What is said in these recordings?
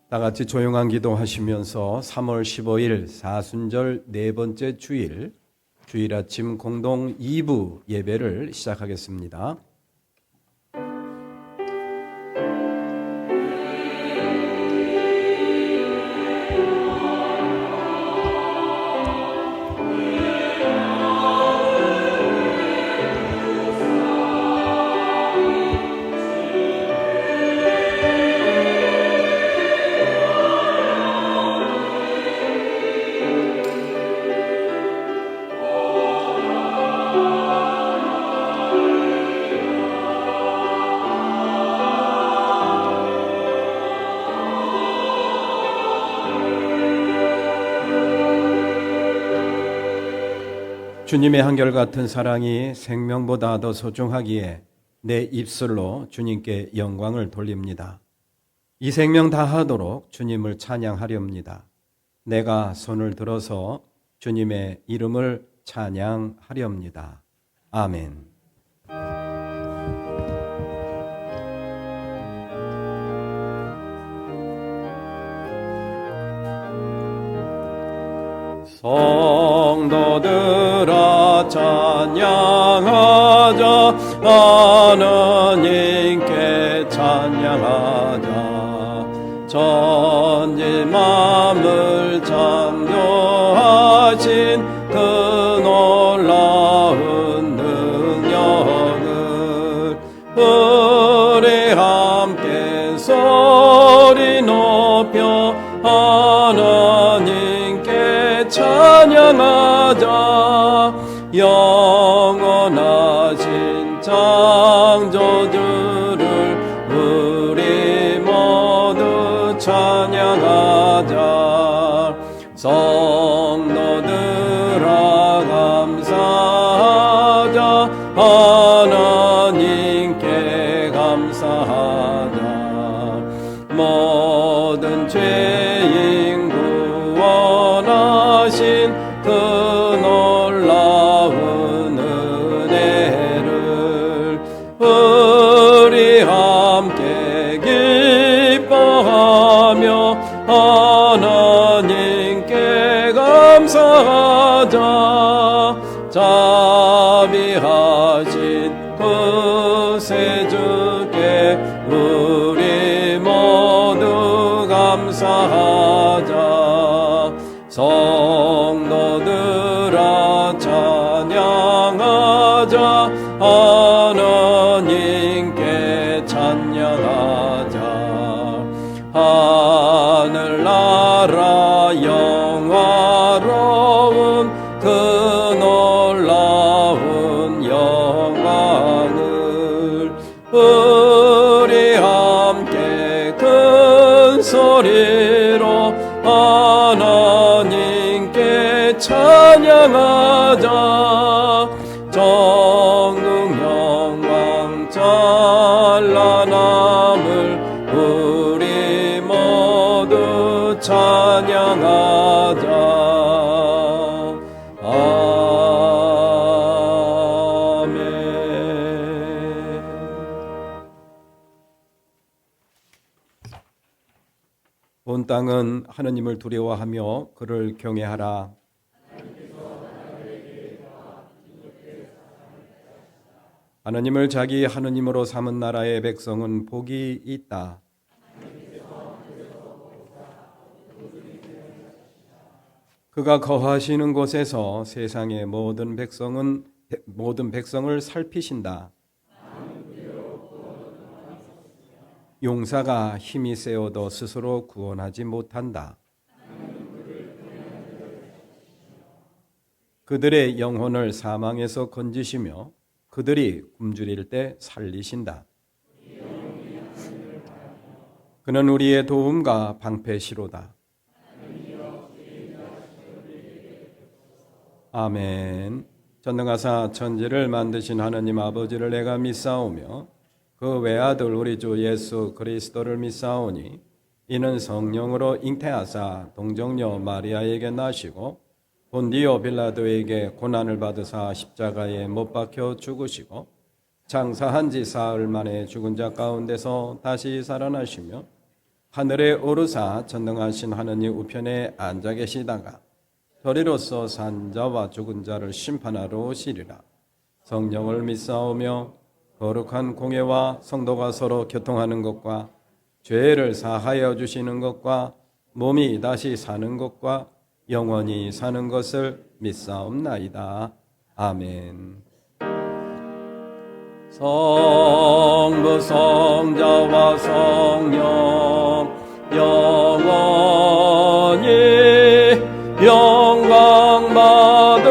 다 같이 조용한 기도하시면서 3월 15일 사순절 네 번째 주일 아침 공동 2부 예배를 시작하겠습니다. 주님의 한결같은 사랑이 생명보다 더 소중하기에 내 입술로 주님께 영광을 돌립니다. 이 생명 다하도록 주님을 찬양하렵니다. 내가 손을 들어서 주님의 이름을 찬양하렵니다. 아멘. 성도들아 찬양하자, 하느님께 찬양하자. 천지 만물 창조하신 그 놀라운 능력을 우리 함께 소리 높여 하느님께 찬양하자. 영원하신 창조주를 우리 모두 찬양하자. 성도들아 감사하자, 하나님께 감사하자. 모든 죄인 구원하신 그 놀라운 은혜를 우리 함께 기뻐하며 하나님께 감사하자. 자비하신 구세주께 우리 모두 감사하자. 성도들아 찬양하자, 하나님께 찬양하자. 하늘나라 영화로운 그 놀라운 영광을 우리 함께 큰 소리로 하나님께 찬양하자. 전능 영광 찬란함을 우리 모두 찬양하자. 아멘. 온 땅은 하느님을 두려워하며 그를 경외하라. 하느님을 자기 하느님으로 삼은 나라의 백성은 복이 있다. 그가 거하시는 곳에서 세상의 모든 백성을 살피신다. 용사가 힘이 세어도 스스로 구원하지 못한다. 그들의 영혼을 사망에서 건지시며 그들이 굶주릴 때 살리신다. 그는 우리의 도움과 방패시로다. 아멘. 전능하사 천지를 만드신 하느님 아버지를 내가 믿사오며 그 외아들 우리 주 예수 그리스도를 믿사오니 이는 성령으로 잉태하사 동정녀 마리아에게 나시고 본디오 빌라도에게 고난을 받으사 십자가에 못 박혀 죽으시고 장사한 지 사흘 만에 죽은 자 가운데서 다시 살아나시며 하늘에 오르사 전능하신 하느님 우편에 앉아 계시다가 저리로서 산자와 죽은 자를 심판하러 오시리라. 성령을 믿사오며 거룩한 공예와 성도가 서로 교통하는 것과 죄를 사하여 주시는 것과 몸이 다시 사는 것과 영원히 사는 것을 믿사옵나이다. 아멘. 성부 성자와 성령 영원히 영광 받으옵소서.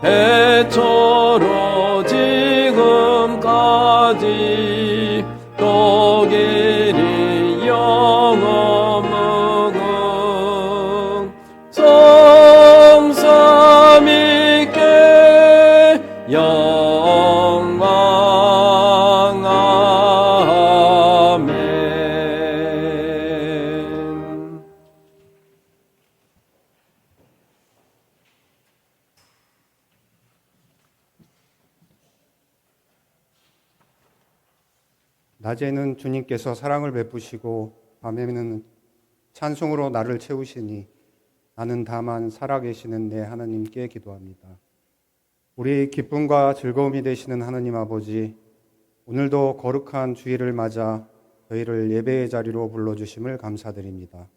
해초로 지금까지 또 길이 영원무궁 성삼위께 영광. 아멘. 낮에는 주님께서 사랑을 베푸시고 밤에는 찬송으로 나를 채우시니 나는 다만 살아계시는 내 하나님께 기도합니다. 우리 기쁨과 즐거움이 되시는 하나님 아버지, 오늘도 거룩한 주일을 맞아 저희를 예배의 자리로 불러주심을 감사드립니다.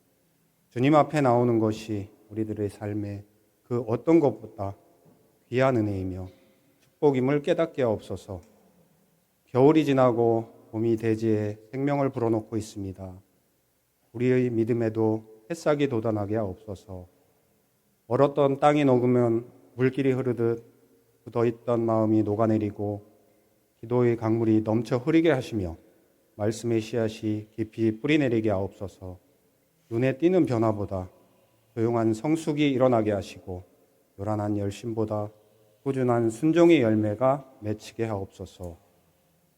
주님 앞에 나오는 것이 우리들의 삶에 그 어떤 것보다 귀한 은혜이며 축복임을 깨닫게 하옵소서. 겨울이 지나고 봄이 대지에 생명을 불어넣고 있습니다. 우리의 믿음에도 햇싹이 돋아나게 하옵소서. 얼었던 땅이 녹으면 물길이 흐르듯 굳어있던 마음이 녹아내리고 기도의 강물이 넘쳐 흐르게 하시며 말씀의 씨앗이 깊이 뿌리내리게 하옵소서. 눈에 띄는 변화보다 조용한 성숙이 일어나게 하시고 요란한 열심보다 꾸준한 순종의 열매가 맺히게 하옵소서.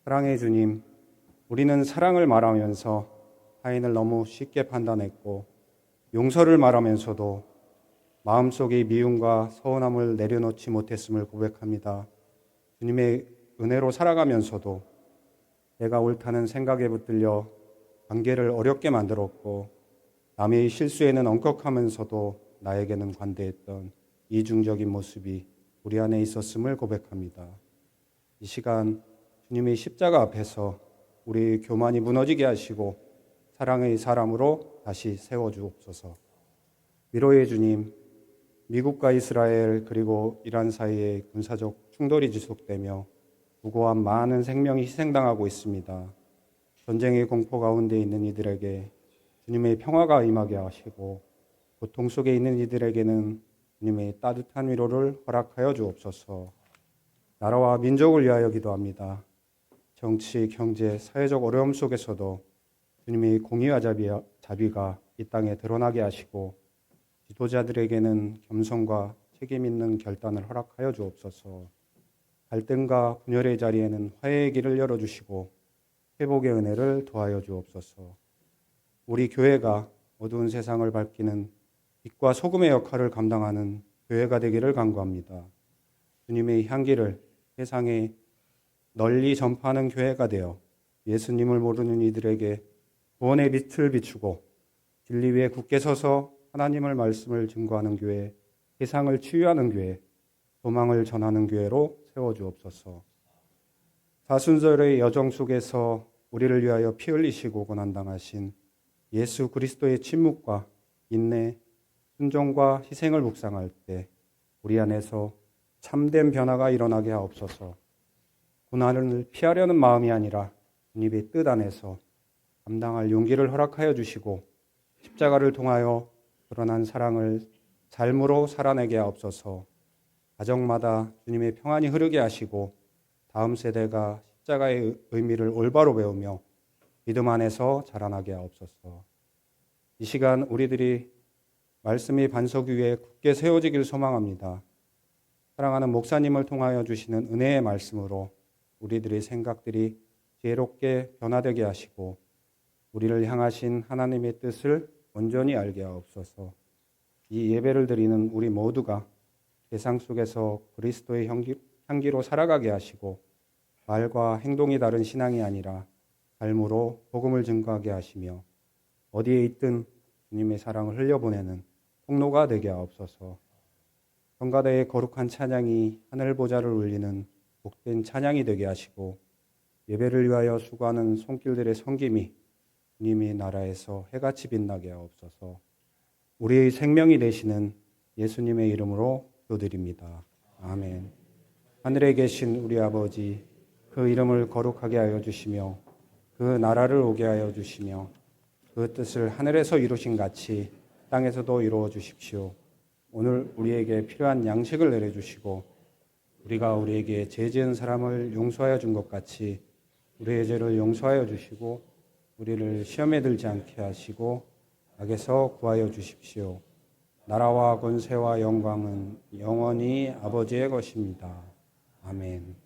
사랑의 주님, 우리는 사랑을 말하면서 타인을 너무 쉽게 판단했고 용서를 말하면서도 마음속의 미움과 서운함을 내려놓지 못했음을 고백합니다. 주님의 은혜로 살아가면서도 내가 옳다는 생각에 붙들려 관계를 어렵게 만들었고 남의 실수에는 엄격하면서도 나에게는 관대했던 이중적인 모습이 우리 안에 있었음을 고백합니다. 이 시간 주님의 십자가 앞에서 우리 교만이 무너지게 하시고 사랑의 사람으로 다시 세워주옵소서. 위로의 주님, 미국과 이스라엘 그리고 이란 사이에 군사적 충돌이 지속되며 무고한 많은 생명이 희생당하고 있습니다. 전쟁의 공포 가운데 있는 이들에게 주님의 평화가 임하게 하시고 고통 속에 있는 이들에게는 주님의 따뜻한 위로를 허락하여 주옵소서. 나라와 민족을 위하여 기도합니다. 정치, 경제, 사회적 어려움 속에서도 주님의 공의와 자비가 이 땅에 드러나게 하시고 지도자들에게는 겸손과 책임 있는 결단을 허락하여 주옵소서. 갈등과 분열의 자리에는 화해의 길을 열어주시고 회복의 은혜를 더하여 주옵소서. 우리 교회가 어두운 세상을 밝히는 빛과 소금의 역할을 감당하는 교회가 되기를 간구합니다. 주님의 향기를 세상에 널리 전파하는 교회가 되어 예수님을 모르는 이들에게 구원의 빛을 비추고 진리 위에 굳게 서서 하나님의 말씀을 증거하는 교회, 세상을 치유하는 교회, 소망을 전하는 교회로 세워주옵소서. 사순절의 여정 속에서 우리를 위하여 피 흘리시고 고난당하신 예수 그리스도의 침묵과 인내, 순종과 희생을 묵상할 때 우리 안에서 참된 변화가 일어나게 하옵소서. 고난을 피하려는 마음이 아니라 주님의 뜻 안에서 감당할 용기를 허락하여 주시고 십자가를 통하여 드러난 사랑을 삶으로 살아내게 하옵소서. 가정마다 주님의 평안이 흐르게 하시고 다음 세대가 십자가의 의미를 올바로 배우며 믿음 안에서 자라나게 하옵소서. 이 시간 우리들이 말씀의 반석 위에 굳게 세워지길 소망합니다. 사랑하는 목사님을 통하여 주시는 은혜의 말씀으로 우리들의 생각들이 지혜롭게 변화되게 하시고 우리를 향하신 하나님의 뜻을 온전히 알게 하옵소서. 이 예배를 드리는 우리 모두가 세상 속에서 그리스도의 향기로 살아가게 하시고 말과 행동이 다른 신앙이 아니라 삶으로 복음을 증거하게 하시며 어디에 있든 주님의 사랑을 흘려보내는 통로가 되게 하옵소서. 성가대의 거룩한 찬양이 하늘 보좌를 울리는 복된 찬양이 되게 하시고 예배를 위하여 수고하는 손길들의 섬김이 주님의 나라에서 해같이 빛나게 하옵소서. 우리의 생명이 되시는 예수님의 이름으로 기도드립니다. 아멘. 하늘에 계신 우리 아버지, 그 이름을 거룩하게 하여 주시며 그 나라를 오게 하여 주시며 그 뜻을 하늘에서 이루신 같이 땅에서도 이루어 주십시오. 오늘 우리에게 필요한 양식을 내려주시고 우리가 우리에게 죄 지은 사람을 용서하여 준 것 같이 우리의 죄를 용서하여 주시고 우리를 시험에 들지 않게 하시고 악에서 구하여 주십시오. 나라와 권세와 영광은 영원히 아버지의 것입니다. 아멘.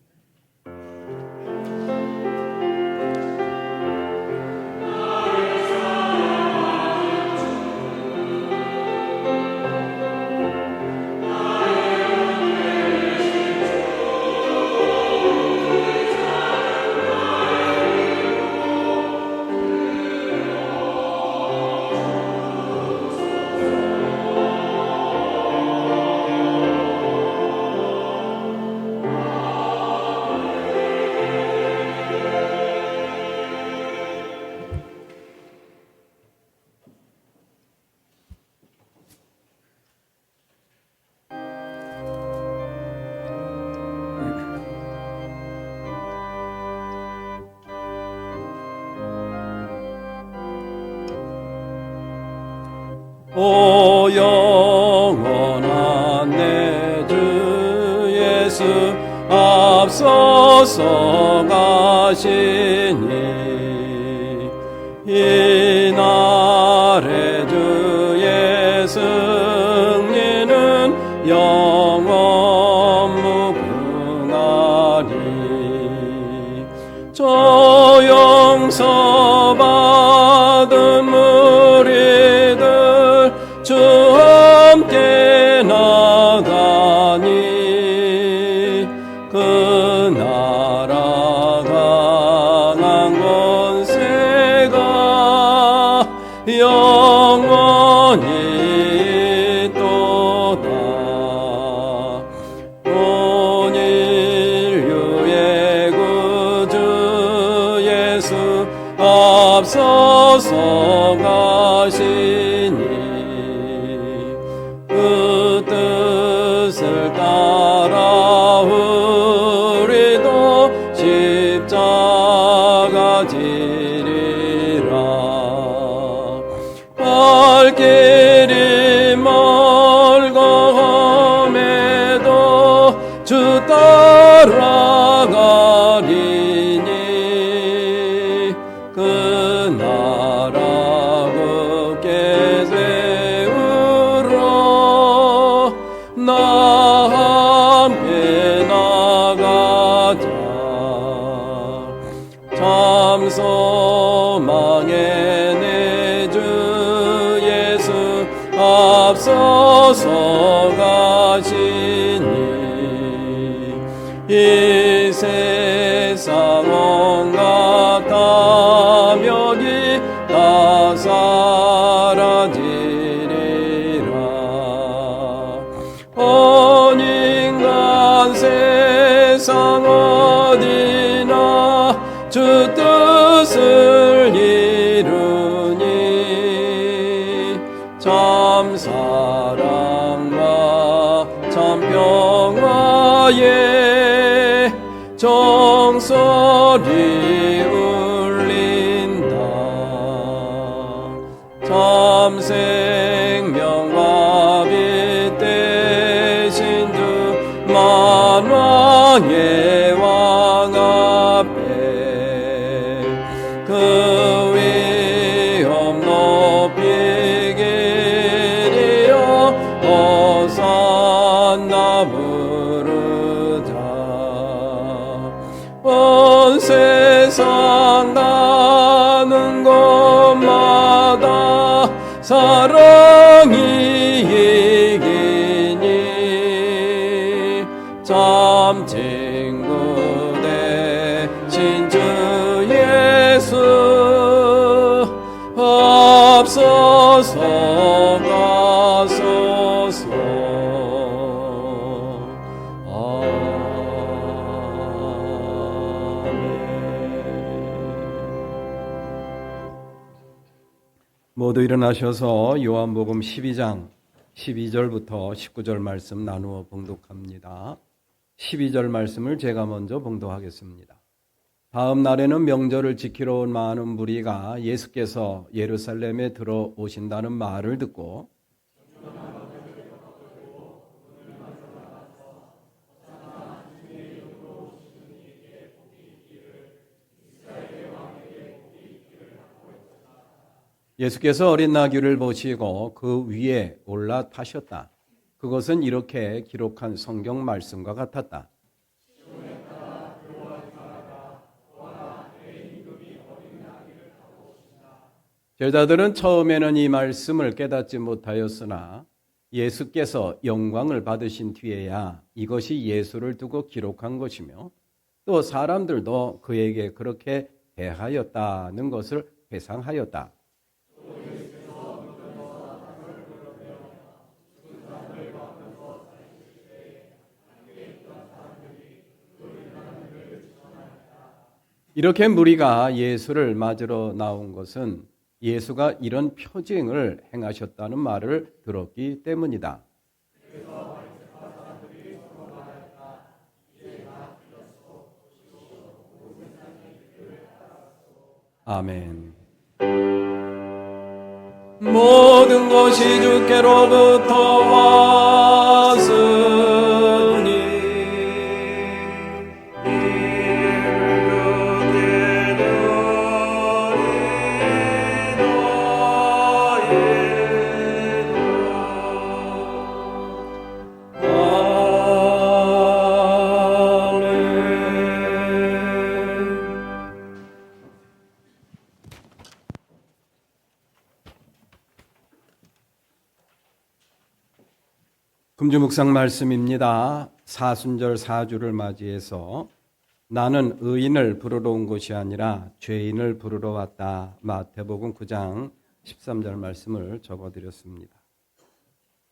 오 영원한 내 주 예수 앞서서 가시니 이날의 주의 승리는 영원 무궁하니 저 용서 받은 무리들 주 함께 나가니 그 나라 강한 권세가 영원히 있도다. 온 인류의 구주 예수 앞서서 가시니 그 뜻을 따라 우리도 십자가 지리라. 갈 길이 멀고 험해도 주 따라가리니 그 나라 굳게 세우러 나 함께 나가자. 참 소망의 내 주 예수 앞서서 가시니 이 세상 온갖 탐욕이 다 사라지리라. 온 인간 세상 어디나 주 뜻을 이루니 참 사랑과 참 평화에 종소리 울린다. 참 생명과 빛 대신 주 만왕의 왕 앞에 그 위엄 높이기리여 호산나 부르자. 온 세상 가는 곳마다 사랑이 이기니 참 친구 인도하소서. 모두 일어나셔서 요한복음 12장 12절부터 19절 말씀 나누어 봉독합니다. 12절 말씀을 제가 먼저 봉독하겠습니다. 다음 날에는 명절을 지키러 온 많은 무리가 예수께서 예루살렘에 들어오신다는 말을 듣고 예수께서 어린 나귀를 보시고 그 위에 올라타셨다. 그것은 이렇게 기록한 성경 말씀과 같았다. 제자들은 처음에는 이 말씀을 깨닫지 못하였으나 예수께서 영광을 받으신 뒤에야 이것이 예수를 두고 기록한 것이며 또 사람들도 그에게 그렇게 대하였다는 것을 회상하였다. 이렇게 무리가 예수를 맞으러 나온 것은 예수가 이런 표징을 행하셨다는 말을 들었기 때문이다. 아멘. 모든 것이 주께로부터 왔으니 금주 묵상 말씀입니다. 사순절 사주를 맞이해서 나는 의인을 부르러 온 것이 아니라 죄인을 부르러 왔다. 마태복음 9장 13절 말씀을 적어드렸습니다.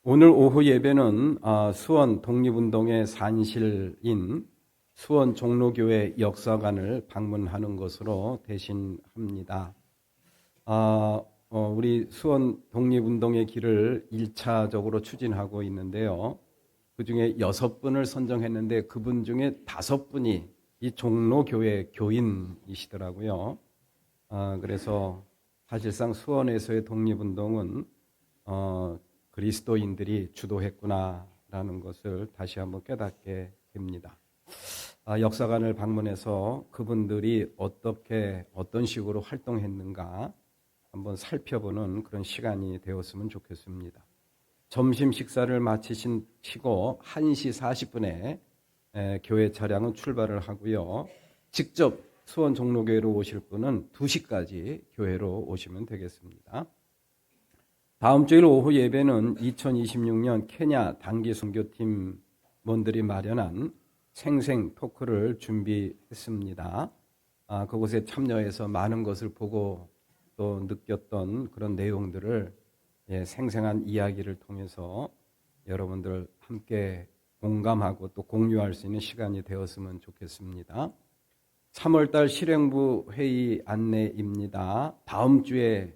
오늘 오후 예배는 수원 독립운동의 산실인 수원 종로교회 역사관을 방문하는 것으로 대신합니다. 우리 수원 독립운동의 길을 1차적으로 추진하고 있는데요. 그중에 6분을 선정했는데 그분 중에 5분이 이 종로교회 교인이시더라고요. 그래서 사실상 수원에서의 독립운동은 그리스도인들이 주도했구나라는 것을 다시 한번 깨닫게 됩니다. 역사관을 방문해서 그분들이 어떤 식으로 활동했는가 한번 살펴보는 그런 시간이 되었으면 좋겠습니다. 점심 식사를 마치고 1시 40분에 교회 차량은 출발을 하고요. 직접 수원 종로교회로 오실 분은 2시까지 교회로 오시면 되겠습니다. 다음 주일 오후 예배는 2026년 케냐 단기 선교팀 원들이 마련한 생생 토크를 준비했습니다. 그곳에 참여해서 많은 것을 보고 또 느꼈던 그런 내용들을 생생한 이야기를 통해서 여러분들 함께 공감하고 또 공유할 수 있는 시간이 되었으면 좋겠습니다. 3월달 실행부 회의 안내입니다. 다음 주에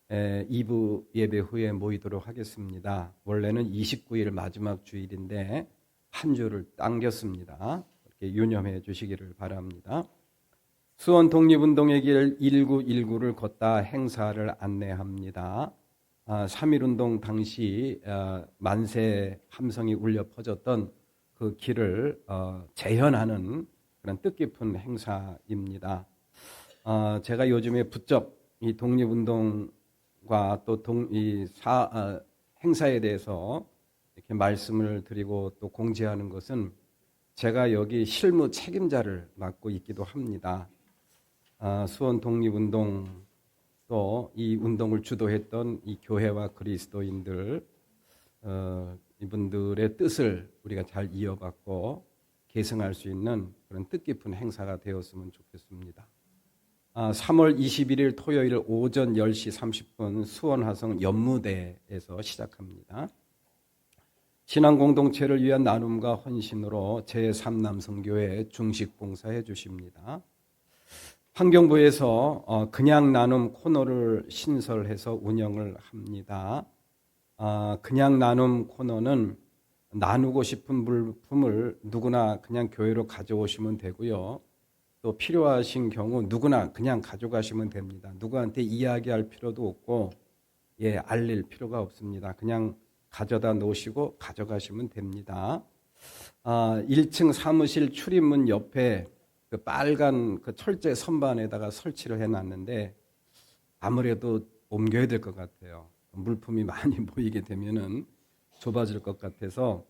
2부 예배 후에 모이도록 하겠습니다. 원래는 29일 마지막 주일인데 한 주를 당겼습니다. 이렇게 유념해 주시기를 바랍니다. 수원 독립운동의 길 1919를 걷다 행사를 안내합니다. 3.1운동 당시 만세 함성이 울려 퍼졌던 그 길을 재현하는 그런 뜻깊은 행사입니다. 제가 요즘에 부쩍 이 독립운동과 또 행사에 대해서 이렇게 말씀을 드리고 또 공지하는 것은 제가 여기 실무 책임자를 맡고 있기도 합니다. 수원 독립운동 또 이 운동을 주도했던 이 교회와 그리스도인들 이분들의 뜻을 우리가 잘 이어받고 계승할 수 있는 그런 뜻깊은 행사가 되었으면 좋겠습니다. 3월 21일 토요일 오전 10시 30분 수원화성 연무대에서 시작합니다. 신앙 공동체를 위한 나눔과 헌신으로 제3남성교회 중식 봉사해 주십니다. 환경부에서 그냥 나눔 코너를 신설해서 운영을 합니다. 그냥 나눔 코너는 나누고 싶은 물품을 누구나 그냥 교회로 가져오시면 되고요. 또 필요하신 경우 누구나 그냥 가져가시면 됩니다. 누구한테 이야기할 필요도 없고 알릴 필요가 없습니다. 그냥 가져다 놓으시고 가져가시면 됩니다. 1층 사무실 출입문 옆에 그 빨간 그 철제 선반에다가 설치를 해놨는데 아무래도 옮겨야 될 것 같아요. 물품이 많이 모이게 되면은 좁아질 것 같아서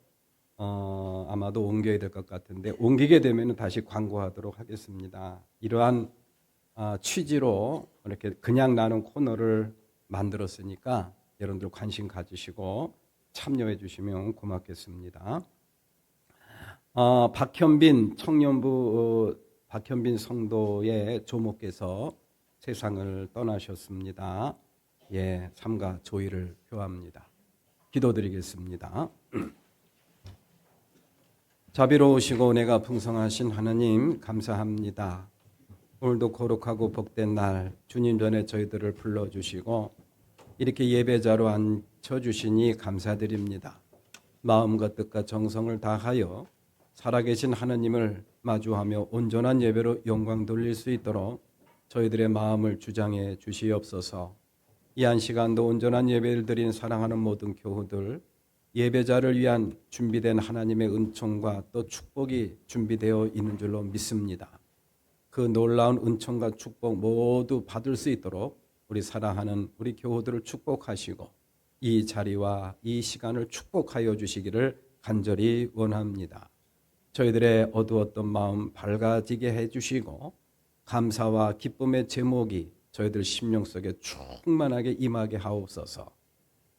아마도 옮겨야 될 것 같은데 옮기게 되면 다시 광고하도록 하겠습니다. 이러한 취지로 이렇게 그냥 나눈 코너를 만들었으니까 여러분들 관심 가지시고 참여해 주시면 고맙겠습니다. 박현빈 청년부 박현빈 성도의 조목께서 세상을 떠나셨습니다. 삼가 조의를 표합니다. 기도드리겠습니다. 자비로우시고 은혜가 풍성하신 하나님 감사합니다. 오늘도 거룩하고 복된 날 주님 전에 저희들을 불러주시고 이렇게 예배자로 앉혀주시니 감사드립니다. 마음과 뜻과 정성을 다하여 살아계신 하나님을 마주하며 온전한 예배로 영광 돌릴 수 있도록 저희들의 마음을 주장해 주시옵소서. 이 한 시간도 온전한 예배를 드린 사랑하는 모든 교우들, 예배자를 위한 준비된 하나님의 은총과 또 축복이 준비되어 있는 줄로 믿습니다. 그 놀라운 은총과 축복 모두 받을 수 있도록 우리 사랑하는 우리 교우들을 축복하시고 이 자리와 이 시간을 축복하여 주시기를 간절히 원합니다. 저희들의 어두웠던 마음 밝아지게 해주시고 감사와 기쁨의 제목이 저희들 심령 속에 충만하게 임하게 하옵소서.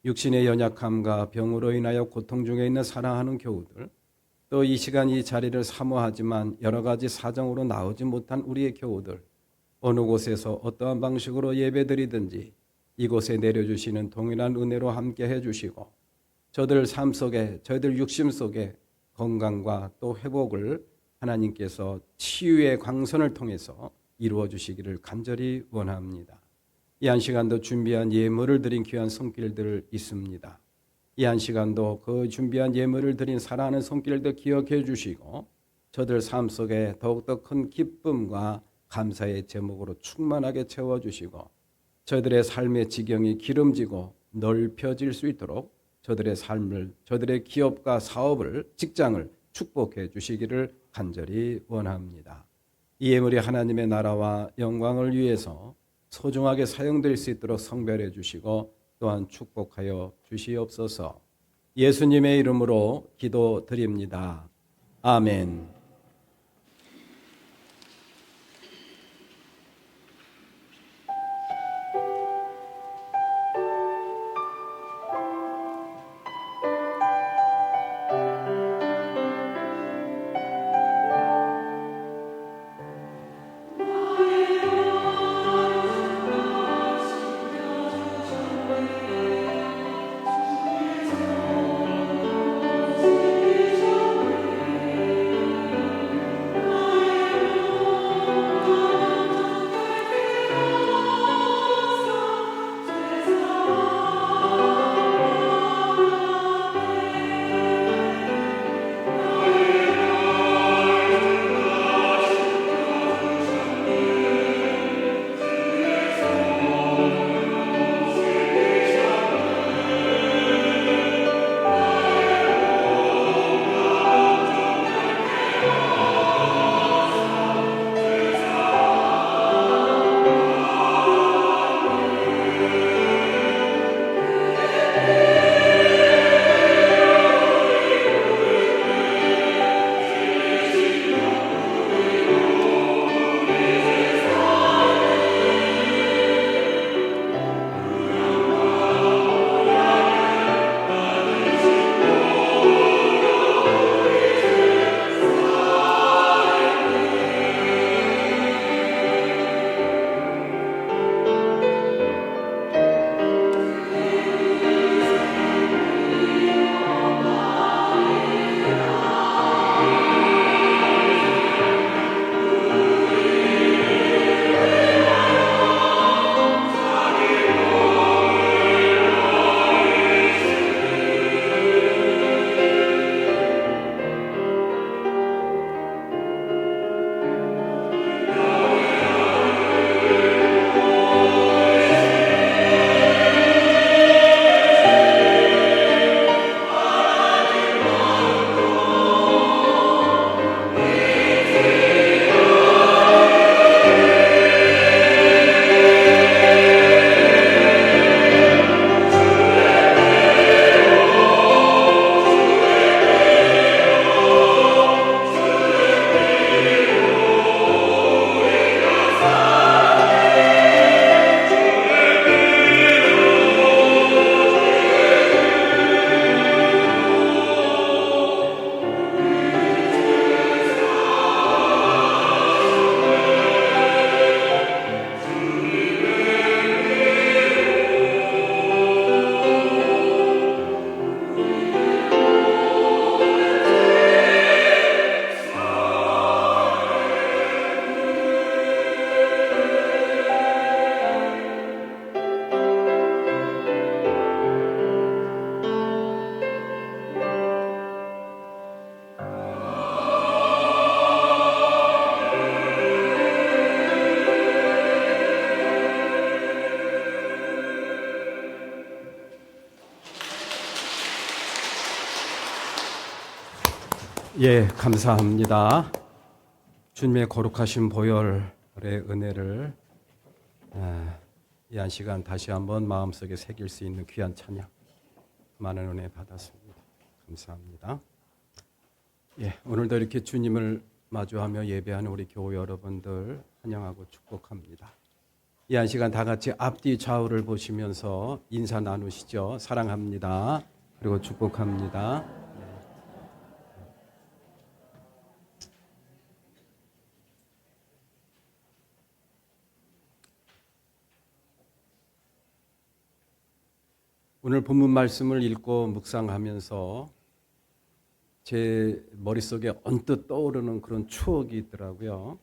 육신의 연약함과 병으로 인하여 고통 중에 있는 사랑하는 교우들, 또 이 시간 이 자리를 사모하지만 여러 가지 사정으로 나오지 못한 우리의 교우들, 어느 곳에서 어떠한 방식으로 예배드리든지 이곳에 내려주시는 동일한 은혜로 함께 해주시고 저들 삶 속에 저희들 육심 속에 건강과 또 회복을 하나님께서 치유의 광선을 통해서 이루어 주시기를 간절히 원합니다. 이 한 시간도 준비한 예물을 드린 귀한 손길들 있습니다. 이 한 시간도 그 준비한 예물을 드린 사랑하는 손길들 기억해 주시고 저들 삶 속에 더욱더 큰 기쁨과 감사의 제목으로 충만하게 채워주시고 저들의 삶의 지경이 기름지고 넓혀질 수 있도록 저들의 삶을, 저들의 기업과 사업을, 직장을 축복해 주시기를 간절히 원합니다. 이 예물이 하나님의 나라와 영광을 위해서 소중하게 사용될 수 있도록 성별해 주시고 또한 축복하여 주시옵소서. 예수님의 이름으로 기도드립니다. 아멘. 예, 감사합니다. 주님의 거룩하신 보혈의 은혜를 이 한 시간 다시 한번 마음속에 새길 수 있는 귀한 찬양, 많은 은혜 받았습니다. 감사합니다. 예, 오늘도 이렇게 주님을 마주하며 예배하는 우리 교회 여러분들 환영하고 축복합니다. 이 한 시간 다 같이 앞뒤 좌우를 보시면서 인사 나누시죠. 사랑합니다. 그리고 축복합니다. 오늘 본문 말씀을 읽고 묵상하면서 제 머릿속에 언뜻 떠오르는 그런 추억이 있더라고요.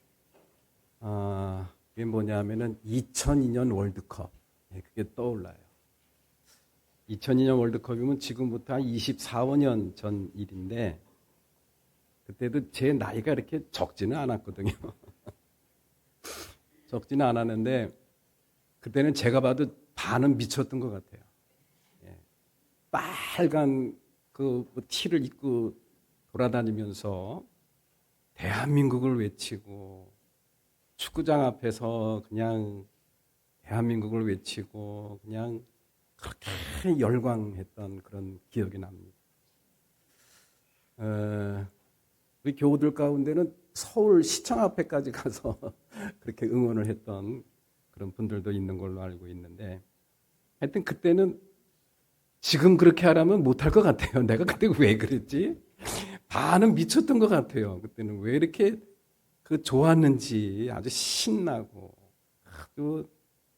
그게 뭐냐면은 2002년 월드컵. 그게 떠올라요. 2002년 월드컵이면 지금부터 한 24년 전 일인데 그때도 제 나이가 이렇게 적지는 않았거든요. 적지는 않았는데 그때는 제가 봐도 반은 미쳤던 것 같아요. 빨간 그 티를 입고 돌아다니면서 대한민국을 외치고 축구장 앞에서 그냥 대한민국을 외치고 그냥 그렇게 열광했던 그런 기억이 납니다. 우리 교우들 가운데는 서울 시청 앞에까지 가서 그렇게 응원을 했던 그런 분들도 있는 걸로 알고 있는데 하여튼 그때는 지금 그렇게 하라면 못할 것 같아요. 내가 그때 왜 그랬지? 반은 미쳤던 것 같아요. 그때는 왜 이렇게 좋았는지 아주 신나고 아주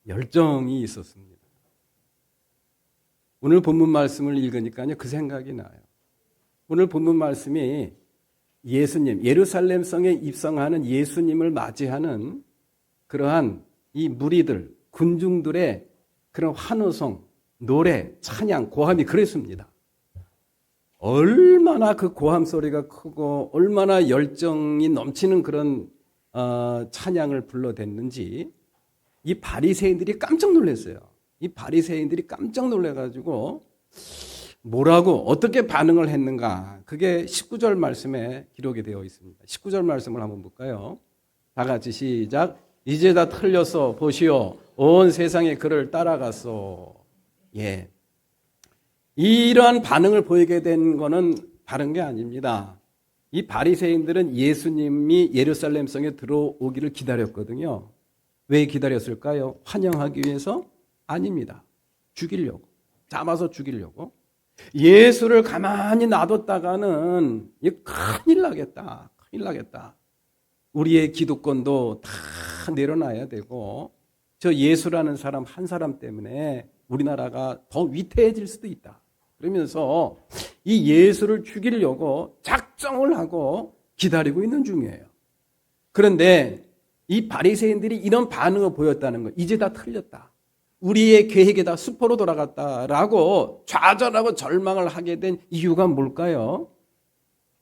열정이 있었습니다. 오늘 본문 말씀을 읽으니까요, 그 생각이 나요. 오늘 본문 말씀이 예수님, 예루살렘 성에 입성하는 예수님을 맞이하는 그러한 이 무리들, 군중들의 그런 환호성, 노래, 찬양, 고함이 그랬습니다. 얼마나 그 고함 소리가 크고 얼마나 열정이 넘치는 그런 찬양을 불러댔는지 이 바리새인들이 깜짝 놀랐어요. 이 바리새인들이 깜짝 놀라가지고 뭐라고 어떻게 반응을 했는가, 그게 19절 말씀에 기록이 되어 있습니다. 19절 말씀을 한번 볼까요? 다 같이 시작. 이제 다 틀렸어 보시오, 온 세상에 그를 따라갔소. 예, 이러한 반응을 보이게 된 거는 다른 게 아닙니다. 이 바리새인들은 예수님이 예루살렘 성에 들어오기를 기다렸거든요. 왜 기다렸을까요? 환영하기 위해서? 아닙니다. 죽이려고, 잡아서 죽이려고. 예수를 가만히 놔뒀다가는 큰일 나겠다, 큰일 나겠다. 우리의 기득권도 다 내려놔야 되고 저 예수라는 사람 한 사람 때문에 우리나라가 더 위태해질 수도 있다. 그러면서 이 예수를 죽이려고 작정을 하고 기다리고 있는 중이에요. 그런데 이 바리새인들이 이런 반응을 보였다는 거, 이제 다 틀렸다, 우리의 계획이 다 수포로 돌아갔다라고 좌절하고 절망을 하게 된 이유가 뭘까요?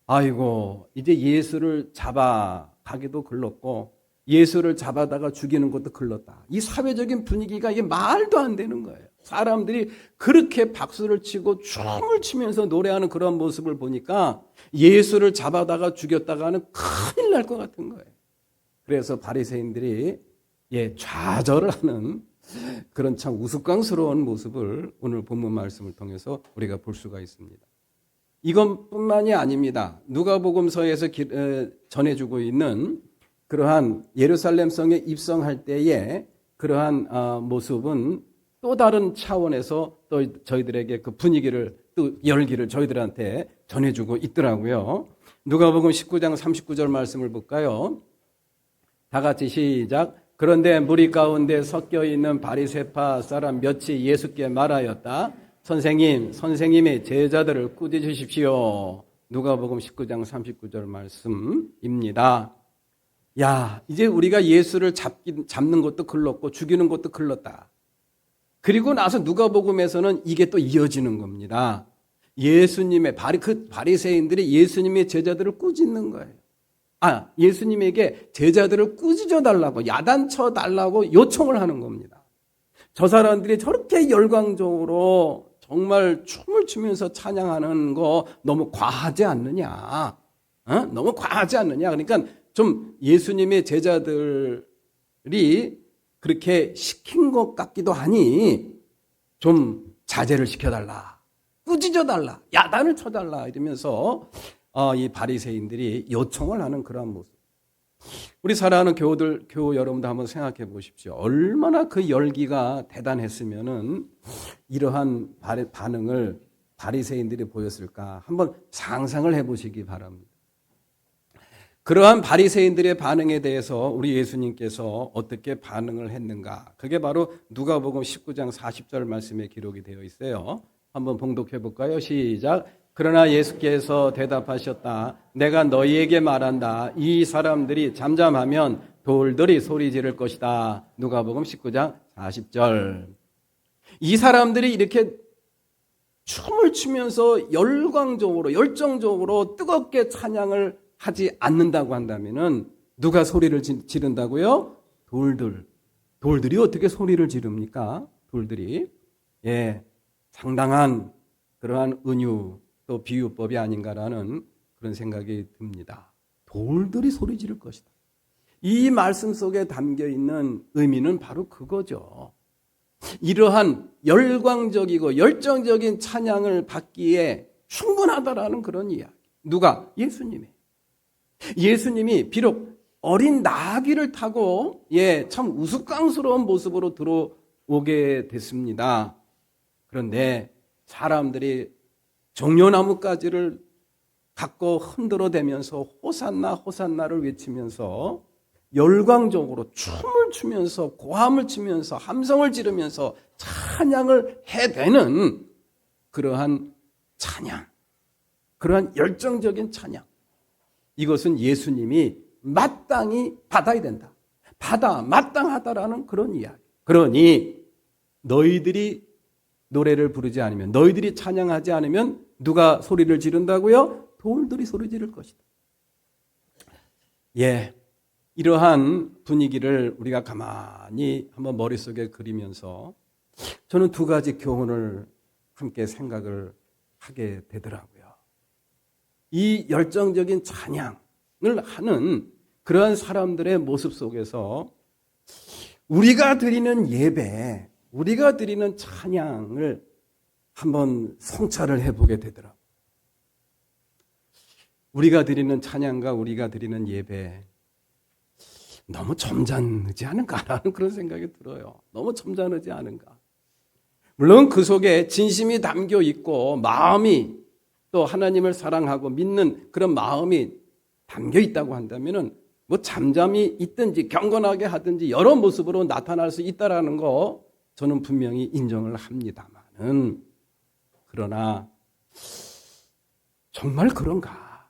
아이고, 이제 예수를 잡아가기도 글렀고 예수를 잡아다가 죽이는 것도 글렀다. 이 사회적인 분위기가 이게 말도 안 되는 거예요. 사람들이 그렇게 박수를 치고 춤을 추면서 노래하는 그런 모습을 보니까 예수를 잡아다가 죽였다가는 큰일 날 것 같은 거예요. 그래서 바리새인들이 좌절을 하는 그런 참 우스꽝스러운 모습을 오늘 본문 말씀을 통해서 우리가 볼 수가 있습니다. 이것뿐만이 아닙니다. 누가복음서에서 전해주고 있는 그러한 예루살렘 성에 입성할 때의 그러한 모습은 또 다른 차원에서 또 저희들에게 그 분위기를, 또 열기를 저희들한테 전해주고 있더라고요. 누가복음 19장 39절 말씀을 볼까요? 다 같이 시작. 그런데 무리 가운데 섞여 있는 바리새파 사람 몇이 예수께 말하였다. 선생님의 제자들을 꾸짖으십시오. 누가복음 19장 39절 말씀입니다. 야, 이제 우리가 예수를 잡는 것도 글렀고 죽이는 것도 글렀다. 그리고 나서 누가복음에서는 이게 또 이어지는 겁니다. 예수님의 그 바리새인들이 예수님의 제자들을 꾸짖는 거예요. 예수님에게 제자들을 꾸짖어 달라고, 야단쳐 달라고 요청을 하는 겁니다. 저 사람들이 저렇게 열광적으로 정말 춤을 추면서 찬양하는 거 너무 과하지 않느냐. 너무 과하지 않느냐. 그러니까 좀 예수님의 제자들이 그렇게 시킨 것 같기도 하니 좀 자제를 시켜달라, 꾸짖어달라, 야단을 쳐달라 이러면서 이 바리새인들이 요청을 하는 그러한 모습. 우리 사랑하는 교우 여러분도 한번 생각해 보십시오. 얼마나 그 열기가 대단했으면은 이러한 반응을 바리새인들이 보였을까? 한번 상상을 해보시기 바랍니다. 그러한 바리새인들의 반응에 대해서 우리 예수님께서 어떻게 반응을 했는가? 그게 바로 누가복음 19장 40절 말씀에 기록이 되어 있어요. 한번 봉독해 볼까요? 시작. 그러나 예수께서 대답하셨다. 내가 너희에게 말한다. 이 사람들이 잠잠하면 돌들이 소리 지를 것이다. 누가복음 19장 40절. 이 사람들이 이렇게 춤을 추면서 열정적으로 뜨겁게 찬양을 하지 않는다고 한다면은 누가 소리를 지른다고요? 돌들이 어떻게 소리를 지릅니까? 돌들이. 상당한 그러한 은유 또 비유법이 아닌가라는 그런 생각이 듭니다. 돌들이 소리 지를 것이다. 이 말씀 속에 담겨 있는 의미는 바로 그거죠. 이러한 열광적이고 열정적인 찬양을 받기에 충분하다라는 그런 이야기. 누가? 예수님이 비록 어린 나귀를 타고 참 우스꽝스러운 모습으로 들어오게 됐습니다. 그런데 사람들이 종려나무가지를 갖고 흔들어대면서 호산나 호산나를 외치면서 열광적으로 춤을 추면서 고함을 치면서 함성을 지르면서 찬양을 해대는 그러한 찬양, 그러한 열정적인 찬양. 이것은 예수님이 마땅히 받아야 된다. 마땅하다라는 그런 이야기. 그러니 너희들이 노래를 부르지 않으면, 너희들이 찬양하지 않으면 누가 소리를 지른다고요? 돌들이 소리 지를 것이다. 이러한 분위기를 우리가 가만히 한번 머릿속에 그리면서 저는 두 가지 교훈을 함께 생각을 하게 되더라고요. 이 열정적인 찬양을 하는 그러한 사람들의 모습 속에서 우리가 드리는 예배, 우리가 드리는 찬양을 한번 성찰을 해보게 되더라고요. 우리가 드리는 찬양과 우리가 드리는 예배 너무 점잖지 않은가라는 그런 생각이 들어요. 너무 점잖지 않은가. 물론 그 속에 진심이 담겨 있고 마음이 또 하나님을 사랑하고 믿는 그런 마음이 담겨 있다고 한다면은 뭐 잠잠히 있든지 경건하게 하든지 여러 모습으로 나타날 수 있다라는 거 저는 분명히 인정을 합니다만은, 그러나 정말 그런가?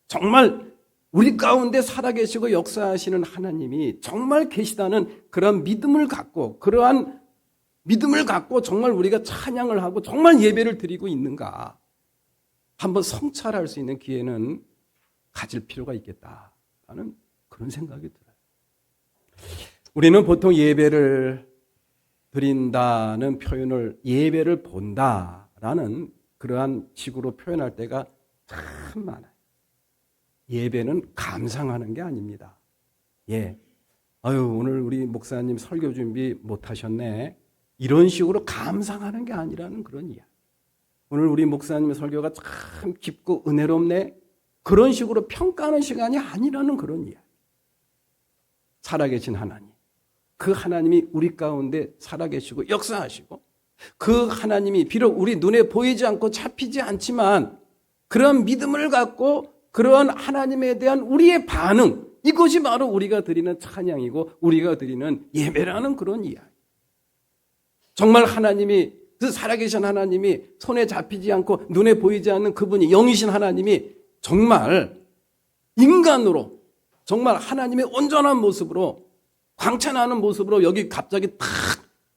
정말 우리 가운데 살아계시고 역사하시는 하나님이 정말 계시다는 그런 믿음을 갖고, 그러한 믿음을 갖고 정말 우리가 찬양을 하고 정말 예배를 드리고 있는가? 한번 성찰할 수 있는 기회는 가질 필요가 있겠다라는 그런 생각이 들어요. 우리는 보통 예배를 드린다는 표현을 예배를 본다라는 그러한 식으로 표현할 때가 참 많아요. 예배는 감상하는 게 아닙니다. 오늘 우리 목사님 설교 준비 못하셨네. 이런 식으로 감상하는 게 아니라는 그런 이야기. 오늘 우리 목사님의 설교가 참 깊고 은혜롭네. 그런 식으로 평가하는 시간이 아니라는 그런 이야기. 살아계신 하나님. 그 하나님이 우리 가운데 살아계시고 역사하시고, 그 하나님이 비록 우리 눈에 보이지 않고 잡히지 않지만 그런 믿음을 갖고 그러한 하나님에 대한 우리의 반응, 이것이 바로 우리가 드리는 찬양이고 우리가 드리는 예배라는 그런 이야기. 정말 하나님이, 그 살아계신 하나님이 손에 잡히지 않고 눈에 보이지 않는 그분이, 영이신 하나님이 정말 인간으로 정말 하나님의 온전한 모습으로, 광채나는 모습으로 여기 갑자기 탁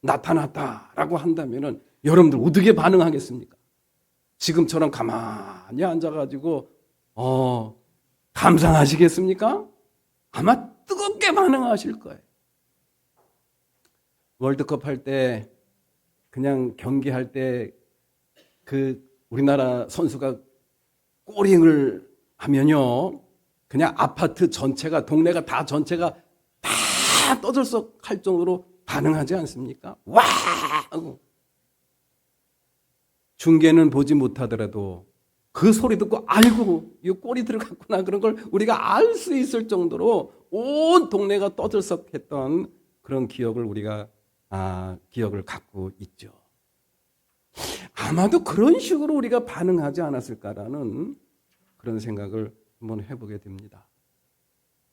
나타났다라고 한다면은 여러분들 어떻게 반응하겠습니까? 지금처럼 가만히 앉아가지고 감상하시겠습니까? 아마 뜨겁게 반응하실 거예요. 월드컵 할 때, 그냥 경기할 때 그 우리나라 선수가 골잉을 하면요, 그냥 아파트 전체가, 동네가 다 전체가 다 떠들썩할 정도로 반응하지 않습니까? 와! 하고. 중계는 보지 못하더라도 그 소리 듣고 아이고 이거 꼴이 들어갔구나 그런 걸 우리가 알 수 있을 정도로 온 동네가 떠들썩했던 그런 기억을 우리가 기억을 갖고 있죠. 아마도 그런 식으로 우리가 반응하지 않았을까라는 그런 생각을 한번 해보게 됩니다.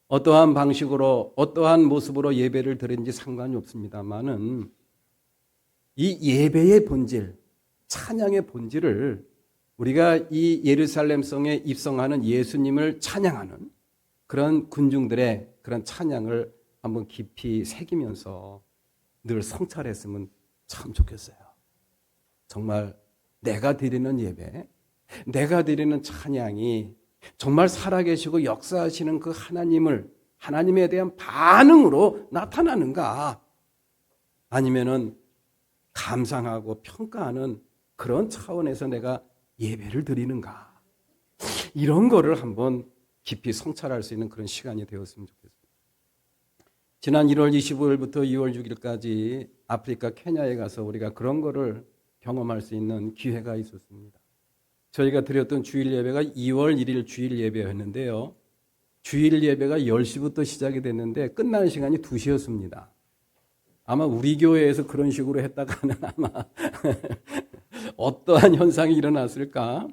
어떠한 방식으로 어떠한 모습으로 예배를 드린지 상관이 없습니다만은 이 예배의 본질, 찬양의 본질을 우리가 이 예루살렘 성에 입성하는 예수님을 찬양하는 그런 군중들의 그런 찬양을 한번 깊이 새기면서 늘 성찰했으면 참 좋겠어요. 정말 내가 드리는 예배, 내가 드리는 찬양이 정말 살아계시고 역사하시는 그 하나님에 대한 반응으로 나타나는가? 아니면은 감상하고 평가하는 그런 차원에서 내가 예배를 드리는가? 이런 거를 한번 깊이 성찰할 수 있는 그런 시간이 되었으면 좋겠습니다. 지난 1월 25일부터 2월 6일까지 아프리카 케냐에 가서 우리가 그런 거를 경험할 수 있는 기회가 있었습니다. 저희가 드렸던 주일 예배가 2월 1일 주일 예배였는데요. 주일 예배가 10시부터 시작이 됐는데 끝나는 시간이 2시였습니다. 아마 우리 교회에서 그런 식으로 했다가는 아마 어떠한 현상이 일어났을까?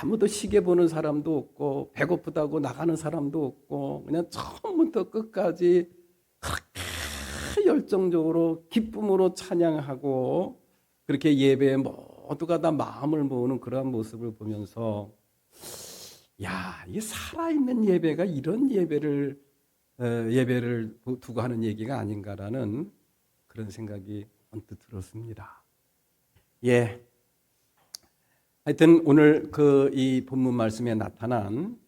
아무도 시계 보는 사람도 없고 배고프다고 나가는 사람도 없고 그냥 처음부터 끝까지 그렇게 열정적으로 기쁨으로 찬양하고 그렇게 예배에 모두가 다 마음을 모으는 그러한 모습을 보면서 이 살아있는 예배가 이런 예배를 두고 하는 얘기가 아닌가라는 그런 생각이 언뜻 들었습니다. 하여튼 오늘 이 본문 말씀에 나타난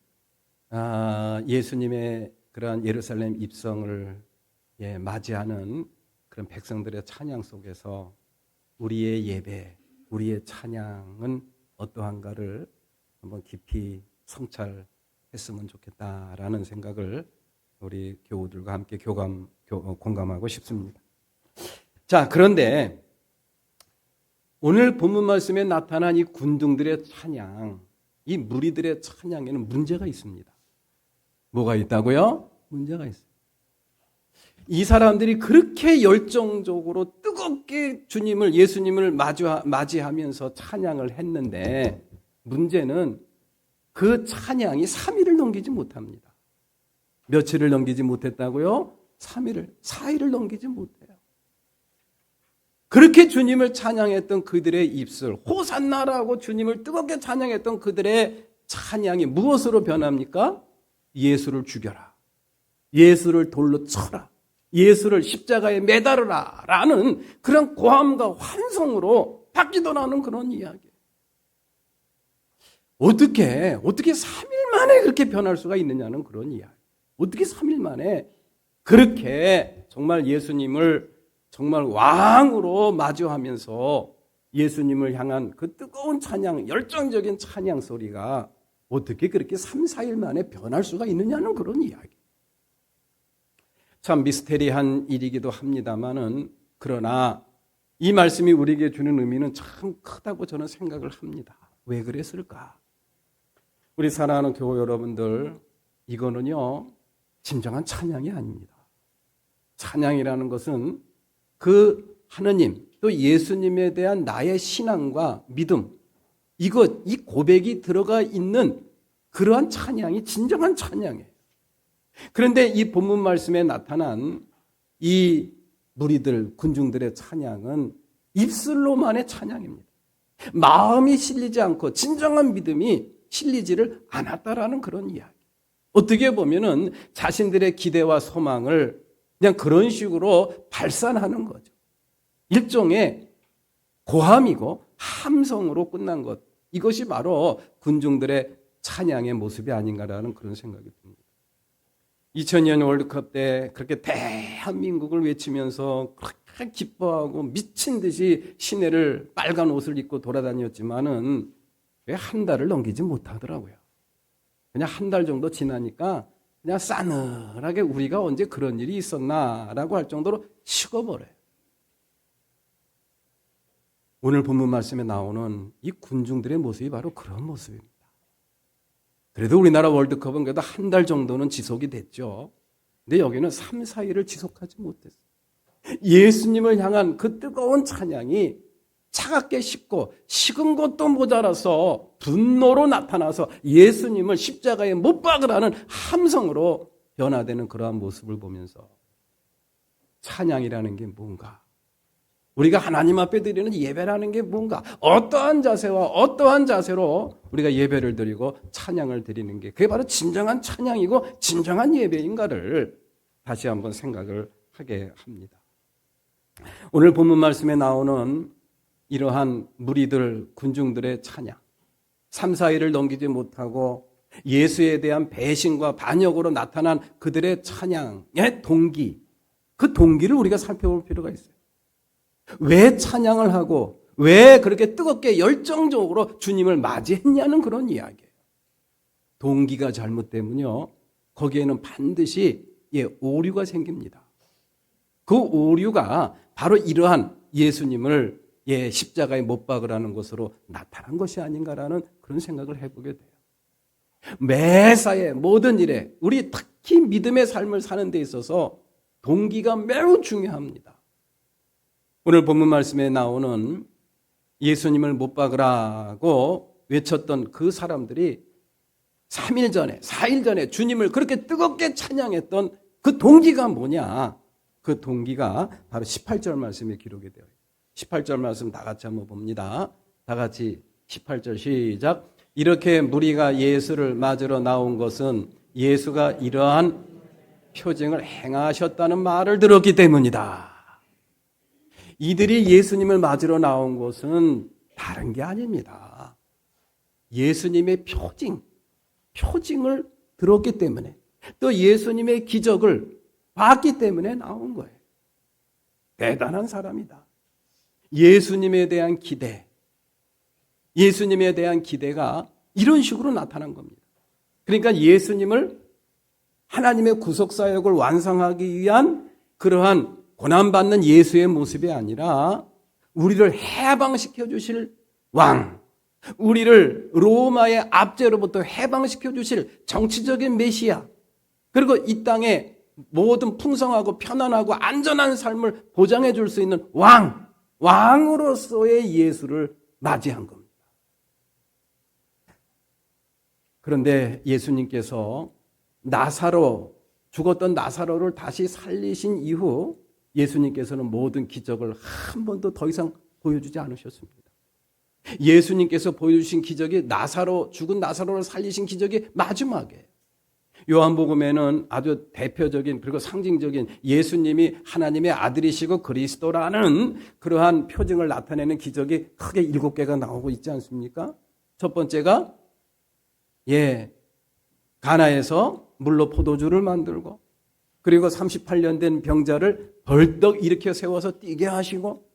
예수님의 그러한 예루살렘 입성을 맞이하는 그런 백성들의 찬양 속에서 우리의 예배, 우리의 찬양은 어떠한가를 한번 깊이 성찰했으면 좋겠다라는 생각을 우리 교우들과 함께 공감하고 싶습니다. 자, 그런데 오늘 본문 말씀에 나타난 이 군중들의 찬양, 이 무리들의 찬양에는 문제가 있습니다. 뭐가 있다고요? 문제가 있어요. 이 사람들이 그렇게 열정적으로 뜨겁게 예수님을 맞이하면서 찬양을 했는데 문제는 그 찬양이 3일을 넘기지 못합니다. 며칠을 넘기지 못했다고요? 4일을 넘기지 못해요. 그렇게 주님을 찬양했던 그들의 입술, 호산나라고 주님을 뜨겁게 찬양했던 그들의 찬양이 무엇으로 변합니까? 예수를 죽여라. 예수를 돌로 쳐라. 예수를 십자가에 매달으라. 라는 그런 고함과 환성으로 바뀌더라는 그런 이야기. 어떻게 3일 만에 그렇게 변할 수가 있느냐는 그런 이야기. 어떻게 3일 만에 그렇게 정말 예수님을 정말 왕으로 마주하면서 예수님을 향한 그 뜨거운 찬양, 열정적인 찬양 소리가 어떻게 그렇게 3, 4일 만에 변할 수가 있느냐는 그런 이야기. 참 미스테리한 일이기도 합니다만은 그러나 이 말씀이 우리에게 주는 의미는 참 크다고 저는 생각을 합니다. 왜 그랬을까? 우리 사랑하는 교우 여러분들, 이거는요 진정한 찬양이 아닙니다. 찬양이라는 것은 그 하느님 또 예수님에 대한 나의 신앙과 믿음, 이 고백이 들어가 있는 그러한 찬양이 진정한 찬양이에요. 그런데 이 본문 말씀에 나타난 이 무리들, 군중들의 찬양은 입술로만의 찬양입니다. 마음이 실리지 않고 진정한 믿음이 실리지를 않았다라는 그런 이야기. 어떻게 보면은 자신들의 기대와 소망을 그냥 그런 식으로 발산하는 거죠. 일종의 고함이고 함성으로 끝난 것. 이것이 바로 군중들의 찬양의 모습이 아닌가라는 그런 생각이 듭니다. 2000년 월드컵 때 그렇게 대한민국을 외치면서 그렇게 기뻐하고 미친 듯이 시내를 빨간 옷을 입고 돌아다녔지만은 왜 한 달을 넘기지 못하더라고요. 그냥 한 달 정도 지나니까 그냥 싸늘하게 우리가 언제 그런 일이 있었나라고 할 정도로 식어버려요. 오늘 본문 말씀에 나오는 이 군중들의 모습이 바로 그런 모습입니다. 그래도 우리나라 월드컵은 그래도 한 달 정도는 지속이 됐죠. 근데 여기는 3, 4일을 지속하지 못했어요. 예수님을 향한 그 뜨거운 찬양이 차갑게 식고 식은 것도 모자라서 분노로 나타나서 예수님을 십자가에 못 박으라는 함성으로 변화되는 그러한 모습을 보면서 찬양이라는 게 뭔가, 우리가 하나님 앞에 드리는 예배라는 게 뭔가, 어떠한 자세와 어떠한 자세로 우리가 예배를 드리고 찬양을 드리는 게 그게 바로 진정한 찬양이고 진정한 예배인가를 다시 한번 생각을 하게 합니다. 오늘 본문 말씀에 나오는 이러한 무리들, 군중들의 찬양, 3, 4일을 넘기지 못하고 예수에 대한 배신과 반역으로 나타난 그들의 찬양의 동기, 그 동기를 우리가 살펴볼 필요가 있어요. 왜 찬양을 하고 왜 그렇게 뜨겁게 열정적으로 주님을 맞이했냐는 그런 이야기예요. 동기가 잘못되면요, 거기에는 반드시 오류가 생깁니다. 그 오류가 바로 이러한 예수님을 십자가에 못 박으라는 것으로 나타난 것이 아닌가라는 그런 생각을 해보게 돼요. 매사에 모든 일에 우리 특히 믿음의 삶을 사는 데 있어서 동기가 매우 중요합니다. 오늘 본문 말씀에 나오는 예수님을 못 박으라고 외쳤던 그 사람들이 3일 전에, 4일 전에 주님을 그렇게 뜨겁게 찬양했던 그 동기가 뭐냐? 그 동기가 바로 18절 말씀에 기록이 되어요. 18절 말씀 다 같이 한번 봅니다. 다 같이 18절 시작. 이렇게 무리가 예수를 맞으러 나온 것은 예수가 이러한 표징을 행하셨다는 말을 들었기 때문이다. 이들이 예수님을 맞으러 나온 것은 다른 게 아닙니다. 예수님의 표징을 들었기 때문에, 또 예수님의 기적을 봤기 때문에 나온 거예요. 대단한 사람이다. 예수님에 대한 기대, 예수님에 대한 기대가 이런 식으로 나타난 겁니다. 그러니까 예수님을 하나님의 구속사역을 완성하기 위한 그러한 고난받는 예수의 모습이 아니라 우리를 해방시켜 주실 왕, 우리를 로마의 압제로부터 해방시켜 주실 정치적인 메시아, 그리고 이 땅에 모든 풍성하고 편안하고 안전한 삶을 보장해 줄 수 있는 왕으로서의 예수를 맞이한 겁니다. 그런데 예수님께서 죽었던 나사로를 다시 살리신 이후 예수님께서는 모든 기적을 한 번도 더 이상 보여주지 않으셨습니다. 예수님께서 보여주신 기적이 죽은 나사로를 살리신 기적이 마지막이에요. 요한복음에는 아주 대표적인 그리고 상징적인 예수님이 하나님의 아들이시고 그리스도라는 그러한 표징을 나타내는 기적이 크게 7개가 나오고 있지 않습니까? 첫 번째가 가나에서 물로 포도주를 만들고, 그리고 38년 된 병자를 벌떡 일으켜 세워서 뛰게 하시고,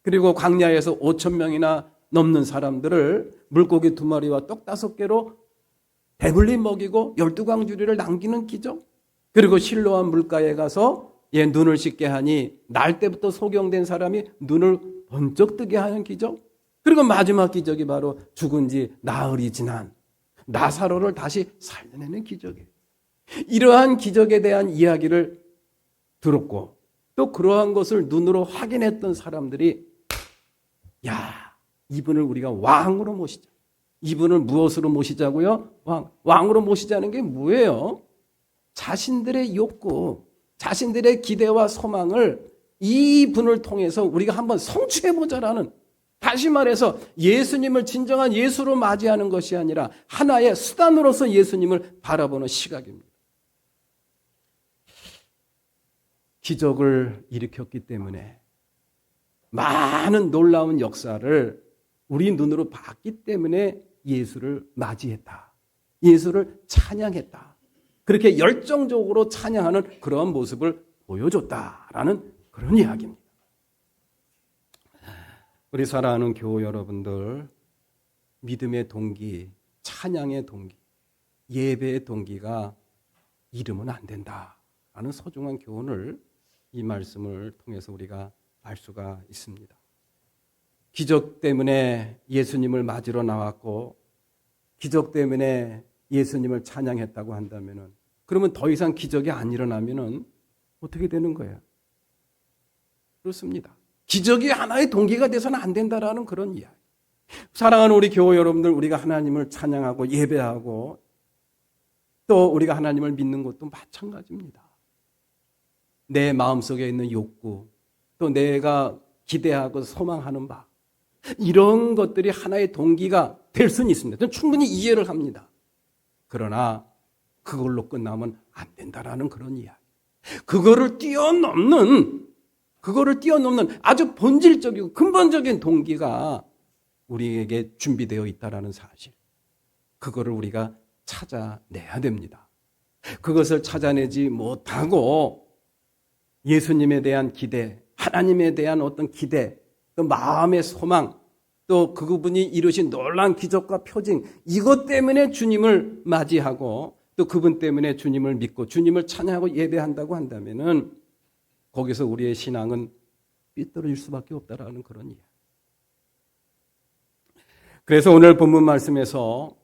그리고 광야에서 5,000명이나 넘는 사람들을 물고기 2마리와 떡 5개로 배불리 먹이고 12광주리를 남기는 기적, 그리고 실로암 물가에 가서 눈을 씻게 하니 날 때부터 소경된 사람이 눈을 번쩍 뜨게 하는 기적, 그리고 마지막 기적이 바로 죽은 지 나흘이 지난 나사로를 다시 살려내는 기적이에요. 이러한 기적에 대한 이야기를 들었고, 또 그러한 것을 눈으로 확인했던 사람들이 이분을 우리가 왕으로 모시자. 이분을 무엇으로 모시자고요? 왕으로 모시자는 게 뭐예요? 자신들의 욕구, 자신들의 기대와 소망을 이분을 통해서 우리가 한번 성취해보자라는, 다시 말해서 예수님을 진정한 예수로 맞이하는 것이 아니라 하나의 수단으로서 예수님을 바라보는 시각입니다. 기적을 일으켰기 때문에, 많은 놀라운 역사를 우리 눈으로 봤기 때문에 예수를 맞이했다. 예수를 찬양했다. 그렇게 열정적으로 찬양하는 그런 모습을 보여줬다라는 그런 이야기입니다. 우리 사랑하는 교우 여러분들, 믿음의 동기, 찬양의 동기, 예배의 동기가 잃으면 안 된다라는 소중한 교훈을 이 말씀을 통해서 우리가 알 수가 있습니다. 기적 때문에 예수님을 맞으러 나왔고 기적 때문에 예수님을 찬양했다고 한다면은 그러면 더 이상 기적이 안 일어나면은 어떻게 되는 거예요? 그렇습니다. 기적이 하나의 동기가 돼서는 안 된다라는 그런 이야기. 사랑하는 우리 교회 여러분들, 우리가 하나님을 찬양하고 예배하고 또 우리가 하나님을 믿는 것도 마찬가지입니다. 내 마음속에 있는 욕구, 또 내가 기대하고 소망하는 바, 이런 것들이 하나의 동기가 될 수는 있습니다. 저는 충분히 이해를 합니다. 그러나 그걸로 끝나면 안 된다라는 그런 이야기. 그거를 뛰어넘는 아주 본질적이고 근본적인 동기가 우리에게 준비되어 있다라는 사실. 그거를 우리가 찾아내야 됩니다. 그것을 찾아내지 못하고 예수님에 대한 기대, 하나님에 대한 어떤 기대, 또 마음의 소망, 또 그분이 이루신 놀라운 기적과 표징, 이것 때문에 주님을 맞이하고 또 그분 때문에 주님을 믿고 주님을 찬양하고 예배한다고 한다면은 거기서 우리의 신앙은 삐뚤어질 수밖에 없다라는 그런 이야기. 그래서 오늘 본문 말씀에서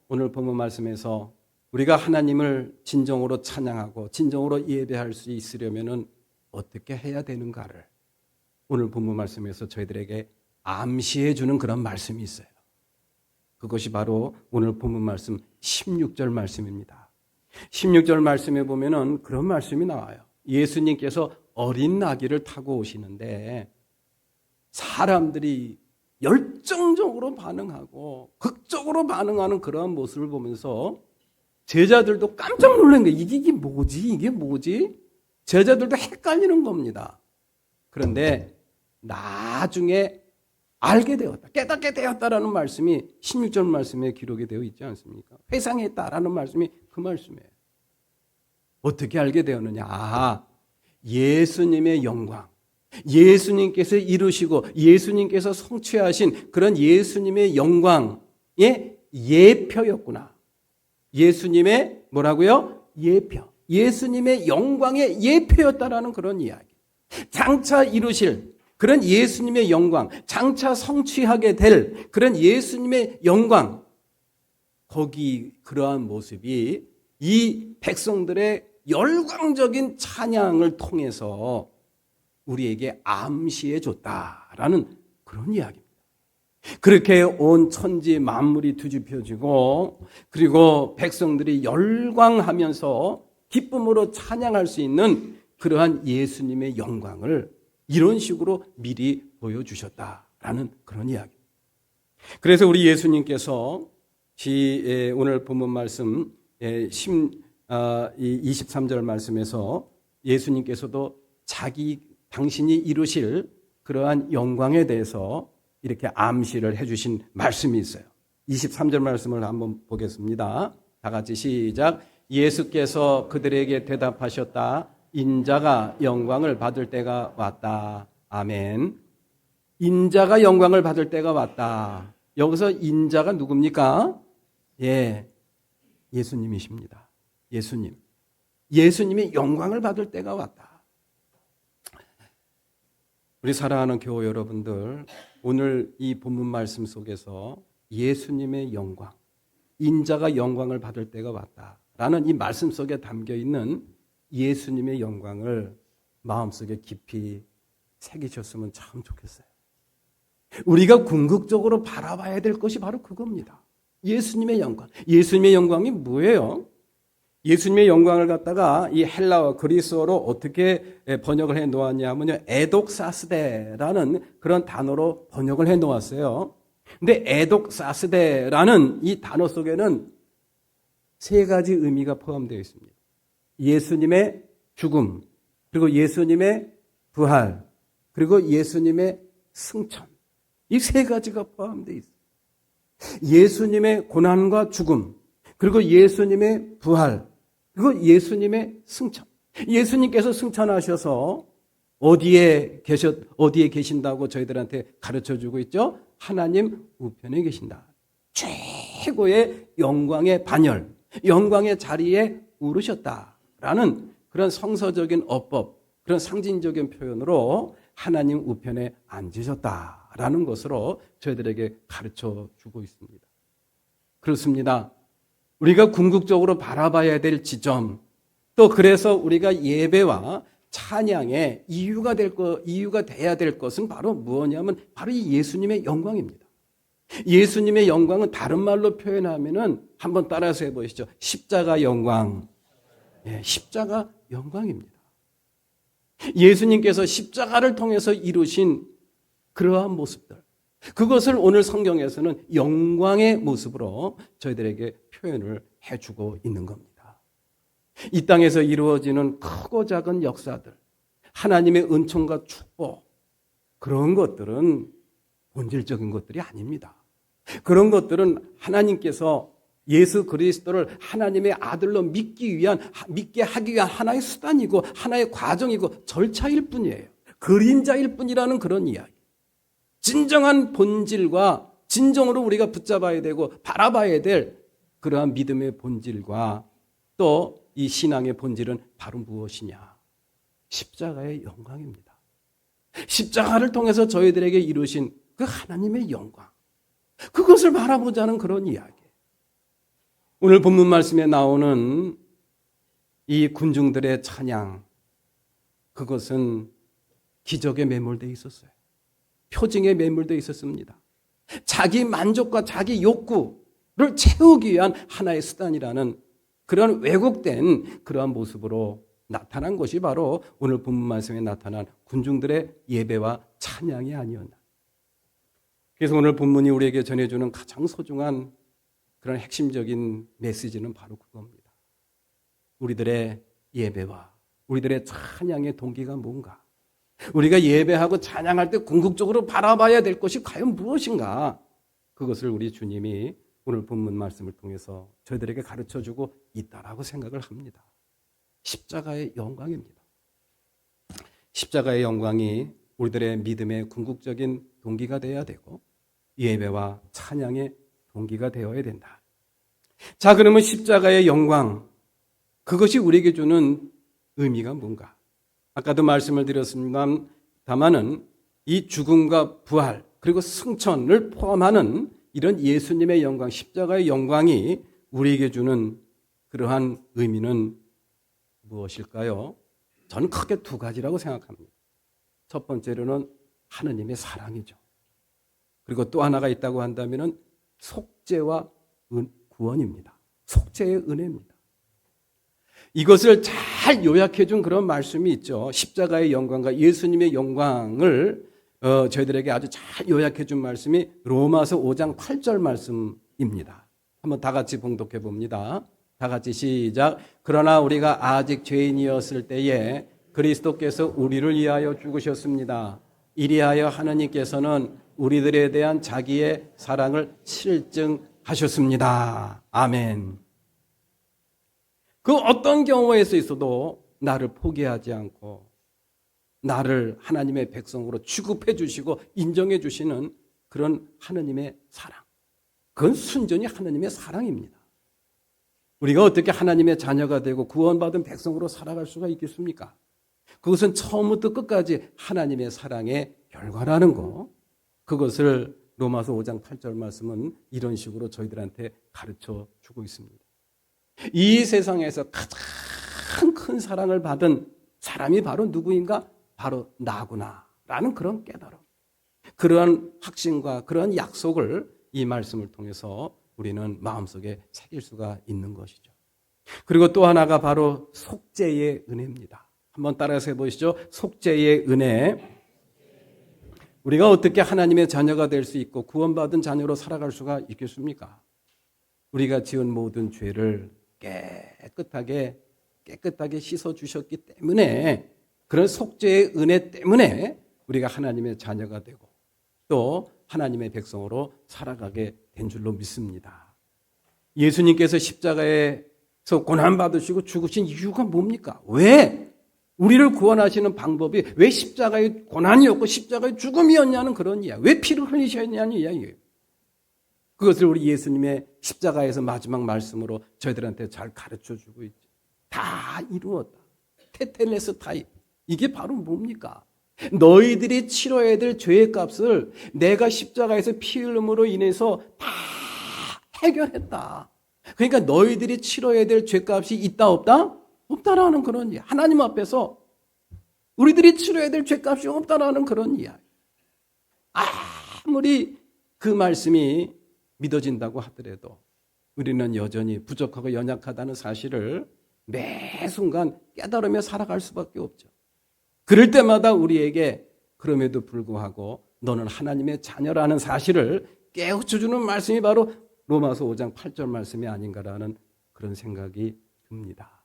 우리가 하나님을 진정으로 찬양하고 진정으로 예배할 수 있으려면은 어떻게 해야 되는가를 오늘 본문 말씀에서 저희들에게 암시해 주는 그런 말씀이 있어요. 그것이 바로 오늘 본문 말씀 16절 말씀입니다. 16절 말씀에 보면은 그런 말씀이 나와요. 예수님께서 어린 나귀를 타고 오시는데 사람들이 열정적으로 반응하고 극적으로 반응하는 그러한 모습을 보면서 제자들도 깜짝 놀란 거예요. 이게 뭐지? 제자들도 헷갈리는 겁니다. 그런데 나중에 알게 되었다, 깨닫게 되었다라는 말씀이 16절 말씀에 기록이 되어 있지 않습니까? 회상했다라는 말씀이 그 말씀이에요. 어떻게 알게 되었느냐? 예수님의 영광, 예수님께서 이루시고 예수님께서 성취하신 그런 예수님의 영광의 예표였구나. 예수님의 뭐라고요? 예표. 예수님의 영광의 예표였다라는 그런 이야기. 장차 이루실 그런 예수님의 영광, 장차 성취하게 될 그런 예수님의 영광, 거기 그러한 모습이 이 백성들의 열광적인 찬양을 통해서 우리에게 암시해 줬다라는 그런 이야기입니다. 그렇게 온 천지 만물이 뒤집혀지고 그리고 백성들이 열광하면서 기쁨으로 찬양할 수 있는 그러한 예수님의 영광을 이런 식으로 미리 보여주셨다라는 그런 이야기. 그래서 우리 예수님께서 오늘 본문 말씀 23절 말씀에서 예수님께서도 당신이 이루실 그러한 영광에 대해서 이렇게 암시를 해주신 말씀이 있어요. 23절 말씀을 한번 보겠습니다. 다 같이 시작. 예수께서 그들에게 대답하셨다. 인자가 영광을 받을 때가 왔다. 아멘. 인자가 영광을 받을 때가 왔다. 여기서 인자가 누굽니까? 예수님이십니다. 예수님이 영광을 받을 때가 왔다. 우리 사랑하는 교회 여러분들, 오늘 이 본문 말씀 속에서 예수님의 영광, 인자가 영광을 받을 때가 왔다라는 이 말씀 속에 담겨 있는 예수님의 영광을 마음속에 깊이 새기셨으면 참 좋겠어요. 우리가 궁극적으로 바라봐야 될 것이 바로 그겁니다. 예수님의 영광. 예수님의 영광이 뭐예요? 예수님의 영광을 갖다가 이 헬라어 그리스어로 어떻게 번역을 해 놓았냐 하면요, 에독사스데라는 그런 단어로 번역을 해 놓았어요. 근데 에독사스데라는 이 단어 속에는 세 가지 의미가 포함되어 있습니다. 예수님의 죽음, 그리고 예수님의 부활, 그리고 예수님의 승천. 이 세 가지가 포함되어 있어요. 예수님의 고난과 죽음, 그리고 예수님의 부활, 그리고 예수님의 승천. 예수님께서 승천하셔서 어디에 계신다고 저희들한테 가르쳐주고 있죠? 하나님 우편에 계신다. 최고의 영광의 반열, 영광의 자리에 오르셨다라는 그런 성서적인 어법, 그런 상징적인 표현으로 하나님 우편에 앉으셨다라는 것으로 저희들에게 가르쳐 주고 있습니다. 그렇습니다. 우리가 궁극적으로 바라봐야 될 지점, 또 그래서 우리가 예배와 찬양의 이유가 돼야 될 것은 바로 무엇이냐면 바로 이 예수님의 영광입니다. 예수님의 영광은 다른 말로 표현하면은 한번 따라서 해보시죠. 십자가 영광. 예, 십자가 영광입니다. 예수님께서 십자가를 통해서 이루신 그러한 모습들, 그것을 오늘 성경에서는 영광의 모습으로 저희들에게 표현을 해주고 있는 겁니다. 이 땅에서 이루어지는 크고 작은 역사들, 하나님의 은총과 축복, 그런 것들은 본질적인 것들이 아닙니다. 그런 것들은 하나님께서 예수 그리스도를 하나님의 아들로 믿게 하기 위한 하나의 수단이고 하나의 과정이고 절차일 뿐이에요. 그림자일 뿐이라는 그런 이야기. 진정한 본질과 진정으로 우리가 붙잡아야 되고 바라봐야 될 그러한 믿음의 본질과 또 이 신앙의 본질은 바로 무엇이냐? 십자가의 영광입니다. 십자가를 통해서 저희들에게 이루신 그 하나님의 영광, 그것을 바라보자는 그런 이야기. 오늘 본문 말씀에 나오는 이 군중들의 찬양, 그것은 기적에 매몰되어 있었어요. 표징에 매몰되어 있었습니다. 자기 만족과 자기 욕구를 채우기 위한 하나의 수단이라는 그런 왜곡된 그러한 모습으로 나타난 것이 바로 오늘 본문 말씀에 나타난 군중들의 예배와 찬양이 아니었나. 그래서 오늘 본문이 우리에게 전해주는 가장 소중한 그런 핵심적인 메시지는 바로 그겁니다. 우리들의 예배와 우리들의 찬양의 동기가 뭔가? 우리가 예배하고 찬양할 때 궁극적으로 바라봐야 될 것이 과연 무엇인가? 그것을 우리 주님이 오늘 본문 말씀을 통해서 저희들에게 가르쳐주고 있다라고 생각을 합니다. 십자가의 영광입니다. 십자가의 영광이 우리들의 믿음의 궁극적인 동기가 되어야 되고 예배와 찬양의 동기가 되어야 된다. 자, 그러면 십자가의 영광, 그것이 우리에게 주는 의미가 뭔가? 아까도 말씀을 드렸습니다만은 이 죽음과 부활 그리고 승천을 포함하는 이런 예수님의 영광, 십자가의 영광이 우리에게 주는 그러한 의미는 무엇일까요? 저는 크게 두 가지라고 생각합니다. 첫 번째로는 하느님의 사랑이죠. 그리고 또 하나가 있다고 한다면 속죄와 구원입니다. 속죄의 은혜입니다. 이것을 잘 요약해 준 그런 말씀이 있죠. 십자가의 영광과 예수님의 영광을 저희들에게 아주 잘 요약해 준 말씀이 로마서 5장 8절 말씀입니다. 한번 다 같이 봉독해 봅니다. 다 같이 시작. 그러나 우리가 아직 죄인이었을 때에 그리스도께서 우리를 위하여 죽으셨습니다. 이리하여 하느님께서는 우리들에 대한 자기의 사랑을 실증하셨습니다. 아멘. 그 어떤 경우에 있어도 나를 포기하지 않고 나를 하나님의 백성으로 취급해 주시고 인정해 주시는 그런 하나님의 사랑. 그건 순전히 하나님의 사랑입니다. 우리가 어떻게 하나님의 자녀가 되고 구원받은 백성으로 살아갈 수가 있겠습니까? 그것은 처음부터 끝까지 하나님의 사랑의 결과라는 거. 그것을 로마서 5장 8절 말씀은 이런 식으로 저희들한테 가르쳐 주고 있습니다. 이 세상에서 가장 큰 사랑을 받은 사람이 바로 누구인가? 바로 나구나라는 그런 깨달음. 그러한 확신과 그런 약속을 이 말씀을 통해서 우리는 마음속에 새길 수가 있는 것이죠. 그리고 또 하나가 바로 속죄의 은혜입니다. 한번 따라서 해보시죠. 속죄의 은혜. 우리가 어떻게 하나님의 자녀가 될 수 있고 구원받은 자녀로 살아갈 수가 있겠습니까? 우리가 지은 모든 죄를 깨끗하게 씻어주셨기 때문에 그런 속죄의 은혜 때문에 우리가 하나님의 자녀가 되고 또 하나님의 백성으로 살아가게 된 줄로 믿습니다. 예수님께서 십자가에서 고난받으시고 죽으신 이유가 뭡니까? 왜? 우리를 구원하시는 방법이 왜 십자가의 고난이었고 십자가의 죽음이었냐는 그런 이야기. 왜 피를 흘리셨냐는 이야기예요. 그것을 우리 예수님의 십자가에서 마지막 말씀으로 저희들한테 잘 가르쳐주고 있죠. 다 이루었다. 테텔레스타이. 이게 바로 뭡니까? 너희들이 치러야 될 죄의 값을 내가 십자가에서 피 흘림으로 인해서 다 해결했다. 그러니까 너희들이 치러야 될 죄값이 있다 없다? 없다라는 그런 이야기. 하나님 앞에서 우리들이 치러야 될 죄값이 없다라는 그런 이야기. 아무리 그 말씀이 믿어진다고 하더라도 우리는 여전히 부족하고 연약하다는 사실을 매 순간 깨달으며 살아갈 수밖에 없죠. 그럴 때마다 우리에게 그럼에도 불구하고 너는 하나님의 자녀라는 사실을 깨우쳐주는 말씀이 바로 로마서 5장 8절 말씀이 아닌가라는 그런 생각이 듭니다.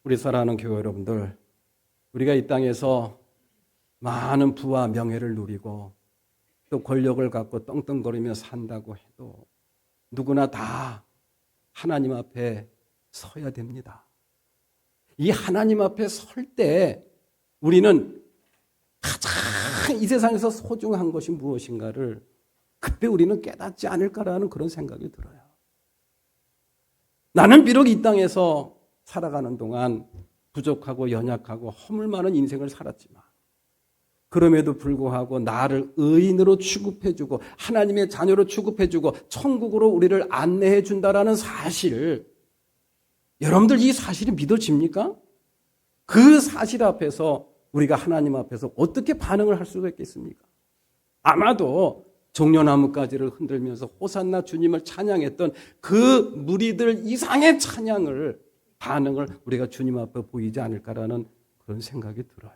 우리 사랑하는 교회 여러분들, 우리가 이 땅에서 많은 부와 명예를 누리고 또 권력을 갖고 떵떵거리며 산다고 해도 누구나 다 하나님 앞에 서야 됩니다. 이 하나님 앞에 설 때 우리는 가장 이 세상에서 소중한 것이 무엇인가를 그때 우리는 깨닫지 않을까라는 그런 생각이 들어요. 나는 비록 이 땅에서 살아가는 동안 부족하고 연약하고 허물 많은 인생을 살았지만 그럼에도 불구하고 나를 의인으로 취급해주고 하나님의 자녀로 취급해주고 천국으로 우리를 안내해 준다라는 사실, 여러분들 이 사실이 믿어집니까? 그 사실 앞에서 우리가 하나님 앞에서 어떻게 반응을 할 수가 있겠습니까? 아마도 종려나무가지를 흔들면서 호산나 주님을 찬양했던 그 무리들 이상의 찬양을 반응을 우리가 주님 앞에 보이지 않을까라는 그런 생각이 들어요.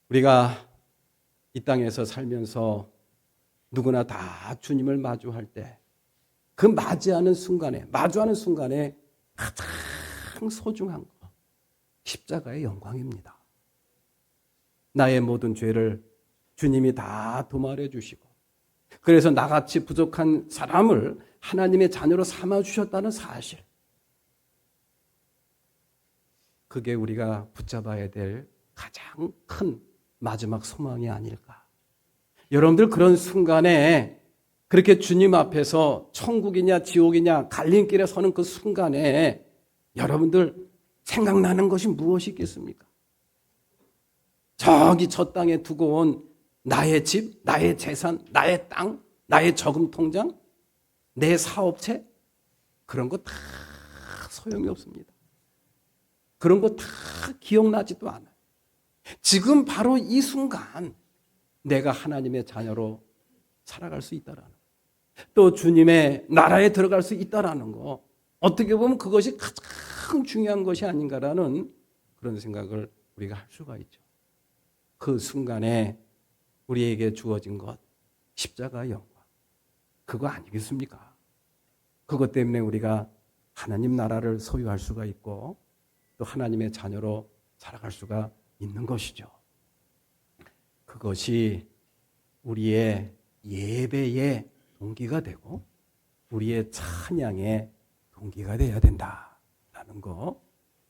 우리가 이 땅에서 살면서 누구나 다 주님을 마주할 때 그 마주하는 순간에 가장 소중한 거, 십자가의 영광입니다. 나의 모든 죄를 주님이 다 도말해 주시고 그래서 나같이 부족한 사람을 하나님의 자녀로 삼아주셨다는 사실, 그게 우리가 붙잡아야 될 가장 큰 마지막 소망이 아닐까. 여러분들 그런 순간에 그렇게 주님 앞에서 천국이냐 지옥이냐 갈림길에 서는 그 순간에 여러분들 생각나는 것이 무엇이 있겠습니까? 저기 저 땅에 두고 온 나의 집, 나의 재산, 나의 땅, 나의 저금 통장, 내 사업체, 그런 거 다 소용이 없습니다. 그런 거 다 기억나지도 않아요. 지금 바로 이 순간 내가 하나님의 자녀로 살아갈 수 있다라는 거, 또 주님의 나라에 들어갈 수 있다라는 거, 어떻게 보면 그것이 가장 중요한 것이 아닌가라는 그런 생각을 우리가 할 수가 있죠. 그 순간에 우리에게 주어진 것, 십자가의 영광, 그거 아니겠습니까? 그것 때문에 우리가 하나님 나라를 소유할 수가 있고 또 하나님의 자녀로 살아갈 수가 있는 것이죠. 그것이 우리의 예배의 동기가 되고 우리의 찬양의 동기가 되어야 된다라는 거,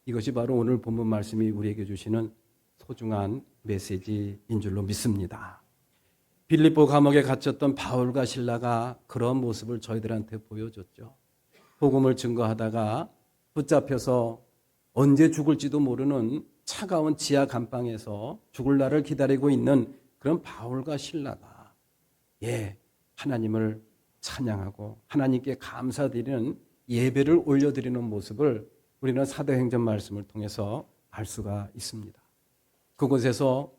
이것이 바로 오늘 본문 말씀이 우리에게 주시는 소중한 메시지인 줄로 믿습니다. 빌립보 감옥에 갇혔던 바울과 실라가 그런 모습을 저희들한테 보여줬죠. 복음을 증거하다가 붙잡혀서 언제 죽을지도 모르는 차가운 지하 감방에서 죽을 날을 기다리고 있는 그런 바울과 실라가 하나님을 찬양하고 하나님께 감사드리는 예배를 올려드리는 모습을 우리는 사도행전 말씀을 통해서 알 수가 있습니다. 그곳에서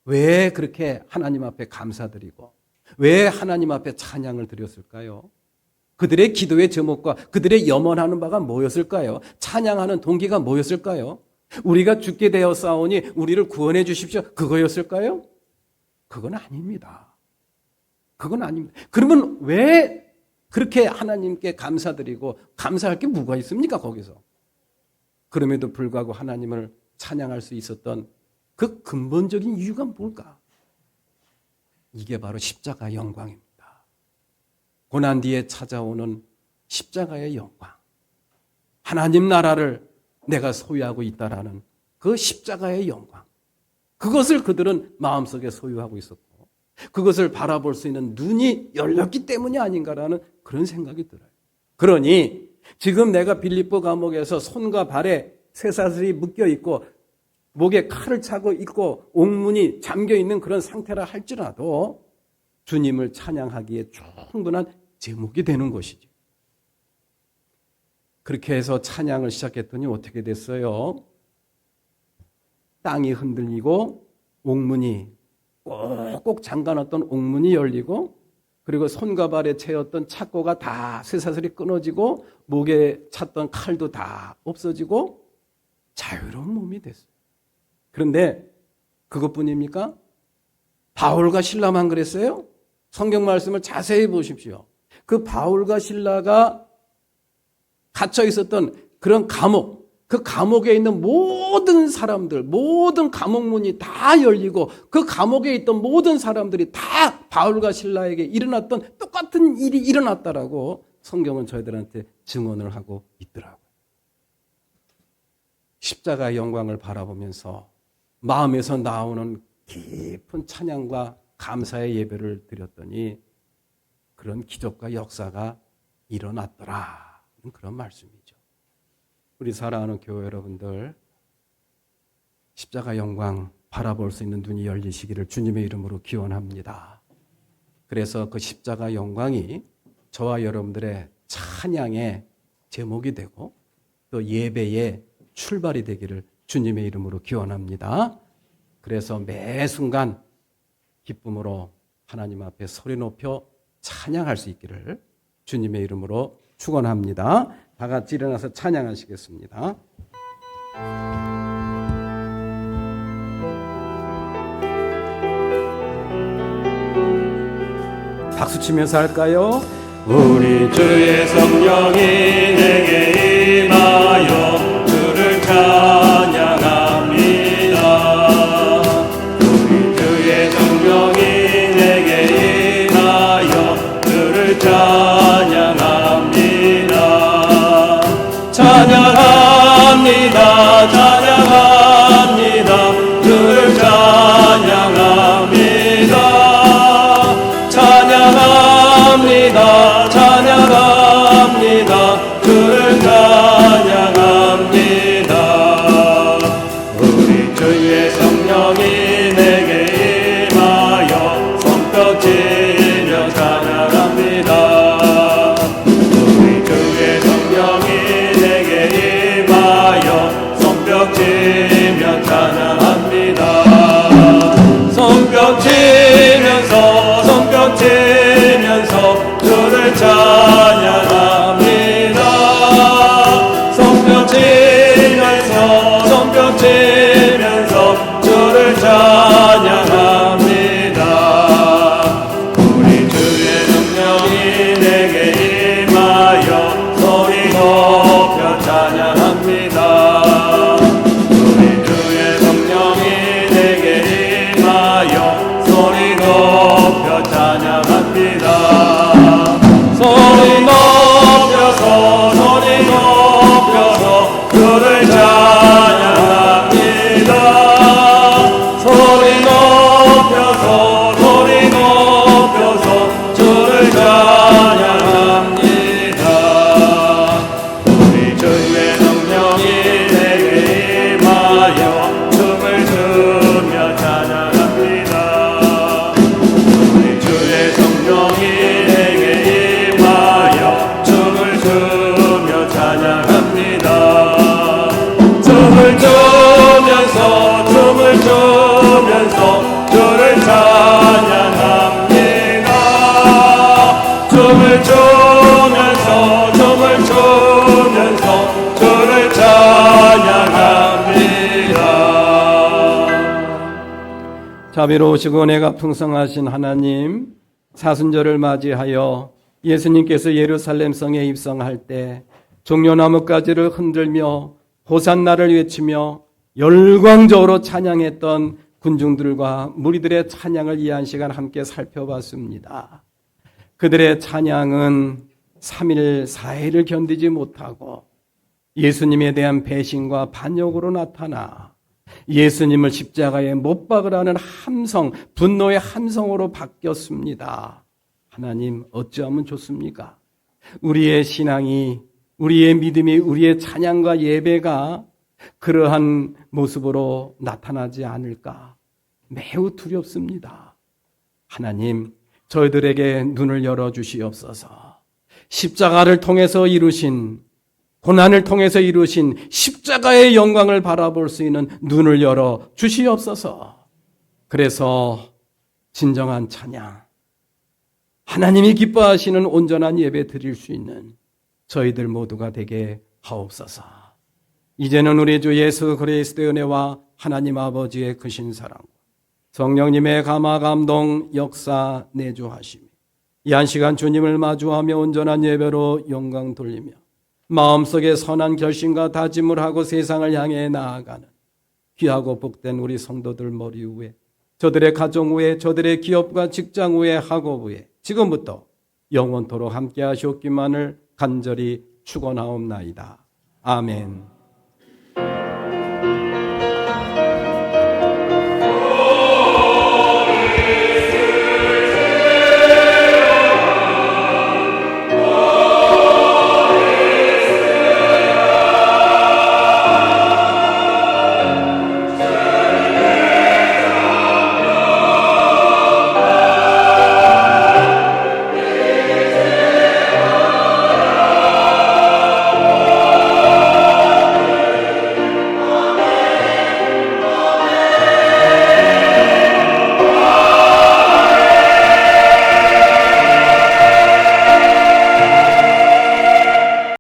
왜 그렇게 하나님 앞에 감사드리고 왜 하나님 앞에 찬양을 드렸을까요? 그들의 기도의 제목과 그들의 염원하는 바가 뭐였을까요? 찬양하는 동기가 뭐였을까요? 우리가 죽게 되었사오니 우리를 구원해 주십시오, 그거였을까요? 그건 아닙니다. 그건 아닙니다. 그러면 왜 그렇게 하나님께 감사드리고 감사할 게 뭐가 있습니까, 거기서? 그럼에도 불구하고 하나님을 찬양할 수 있었던 그 근본적인 이유가 뭘까? 이게 바로 십자가의 영광입니다. 고난 뒤에 찾아오는 십자가의 영광. 하나님 나라를 내가 소유하고 있다라는 그 십자가의 영광. 그것을 그들은 마음속에 소유하고 있었고 그것을 바라볼 수 있는 눈이 열렸기 때문이 아닌가라는 그런 생각이 들어요. 그러니 지금 내가 빌립보 감옥에서 손과 발에 쇠사슬이 묶여 있고 목에 칼을 차고 있고 옥문이 잠겨 있는 그런 상태라 할지라도 주님을 찬양하기에 충분한 제목이 되는 것이죠. 그렇게 해서 찬양을 시작했더니 어떻게 됐어요? 땅이 흔들리고 옥문이 꼭꼭 잠가놨던 옥문이 열리고 그리고 손과 발에 채였던 착고가 다 쇠사슬이 끊어지고 목에 찼던 칼도 다 없어지고 자유로운 몸이 됐어요. 그런데 그것뿐입니까? 바울과 실라만 그랬어요? 성경 말씀을 자세히 보십시오. 그 바울과 실라가 갇혀 있었던 그런 감옥, 그 감옥에 있는 모든 사람들, 모든 감옥문이 다 열리고 그 감옥에 있던 모든 사람들이 다 바울과 실라에게 일어났던 똑같은 일이 일어났다라고 성경은 저희들한테 증언을 하고 있더라고요. 십자가의 영광을 바라보면서 마음에서 나오는 깊은 찬양과 감사의 예배를 드렸더니 그런 기적과 역사가 일어났더라. 그런 말씀이죠. 우리 사랑하는 교회 여러분들, 십자가 영광 바라볼 수 있는 눈이 열리시기를 주님의 이름으로 기원합니다. 그래서 그 십자가 영광이 저와 여러분들의 찬양의 제목이 되고 또 예배의 출발이 되기를 주님의 이름으로 기원합니다. 그래서 매 순간 기쁨으로 하나님 앞에 소리 높여 찬양할 수 있기를 주님의 이름으로 축원합니다. 다 같이 일어나서 찬양하시겠습니다. 박수 치면서 할까요? 우리 주의 성령이 내게 임하여 주를 찬양합니다. 우리 주의 성령이 내게 임하여 주를 찬양합니다. 찬양합니다. 찬양합니다. 주를 찬양합니다. 찬양합니다. 찬양합니다. 주를 찬양합니다. 우리 주의 성령이 내게 임하여 손뼉치며 찬양합니다. 우리 주의 성령이 내게 임하여 손뼉치며 찬양합니다. 손뼉치면서 손뼉치면서 주를 찬양합니다. 손뼉치면서 손뼉치면서 주를 찬양합니다. 우리 주의 성령이 내게 임하여 소리 높여 찬양합니다. 우리 주의 성령이 내게 임하여 소리 높여 찬양합니다. 소리 높여서 소리 높여서 주를 찬양합니다. 소리 높여서 소리 높여서 주를 찬양합니다. 우리 주의 성령이 내게 임하여 춤을 추며 찬양합니다. 우리 주의 성령이 내게 임하여 춤을 추며 찬양합니다. 춤을 추면서 춤을 추면서 주를 찬양합니다. 춤을 추면서 춤을 추면서 주를 찬양합니다. 자비로우시고 은혜가 풍성하신 하나님, 사순절을 맞이하여 예수님께서 예루살렘 성에 입성할 때 종려나무가지를 흔들며 호산나를 외치며 열광적으로 찬양했던 군중들과 무리들의 찬양을 이 한 시간 함께 살펴봤습니다. 그들의 찬양은 3일 4일을 견디지 못하고 예수님에 대한 배신과 반역으로 나타나 예수님을 십자가에 못 박으라는 함성, 분노의 함성으로 바뀌었습니다. 하나님 어찌하면 좋습니까? 우리의 신앙이, 우리의 믿음이, 우리의 찬양과 예배가 그러한 모습으로 나타나지 않을까 매우 두렵습니다. 하나님, 저희들에게 눈을 열어주시옵소서. 십자가를 통해서 이루신, 고난을 통해서 이루신 십자가의 영광을 바라볼 수 있는 눈을 열어 주시옵소서. 그래서 진정한 찬양, 하나님이 기뻐하시는 온전한 예배 드릴 수 있는 저희들 모두가 되게 하옵소서. 이제는 우리 주 예수 그리스도의 은혜와 하나님 아버지의 크신 사랑, 성령님의 감화 감동 역사 내주하심이 이 한 시간 주님을 마주하며 온전한 예배로 영광 돌리며 마음속에 선한 결심과 다짐을 하고 세상을 향해 나아가는 귀하고 복된 우리 성도들 머리 위에, 저들의 가정 위에, 저들의 기업과 직장 위에, 학업 위에 지금부터 영원토록 함께 하시옵기만을 간절히 축원하옵나이다. 아멘.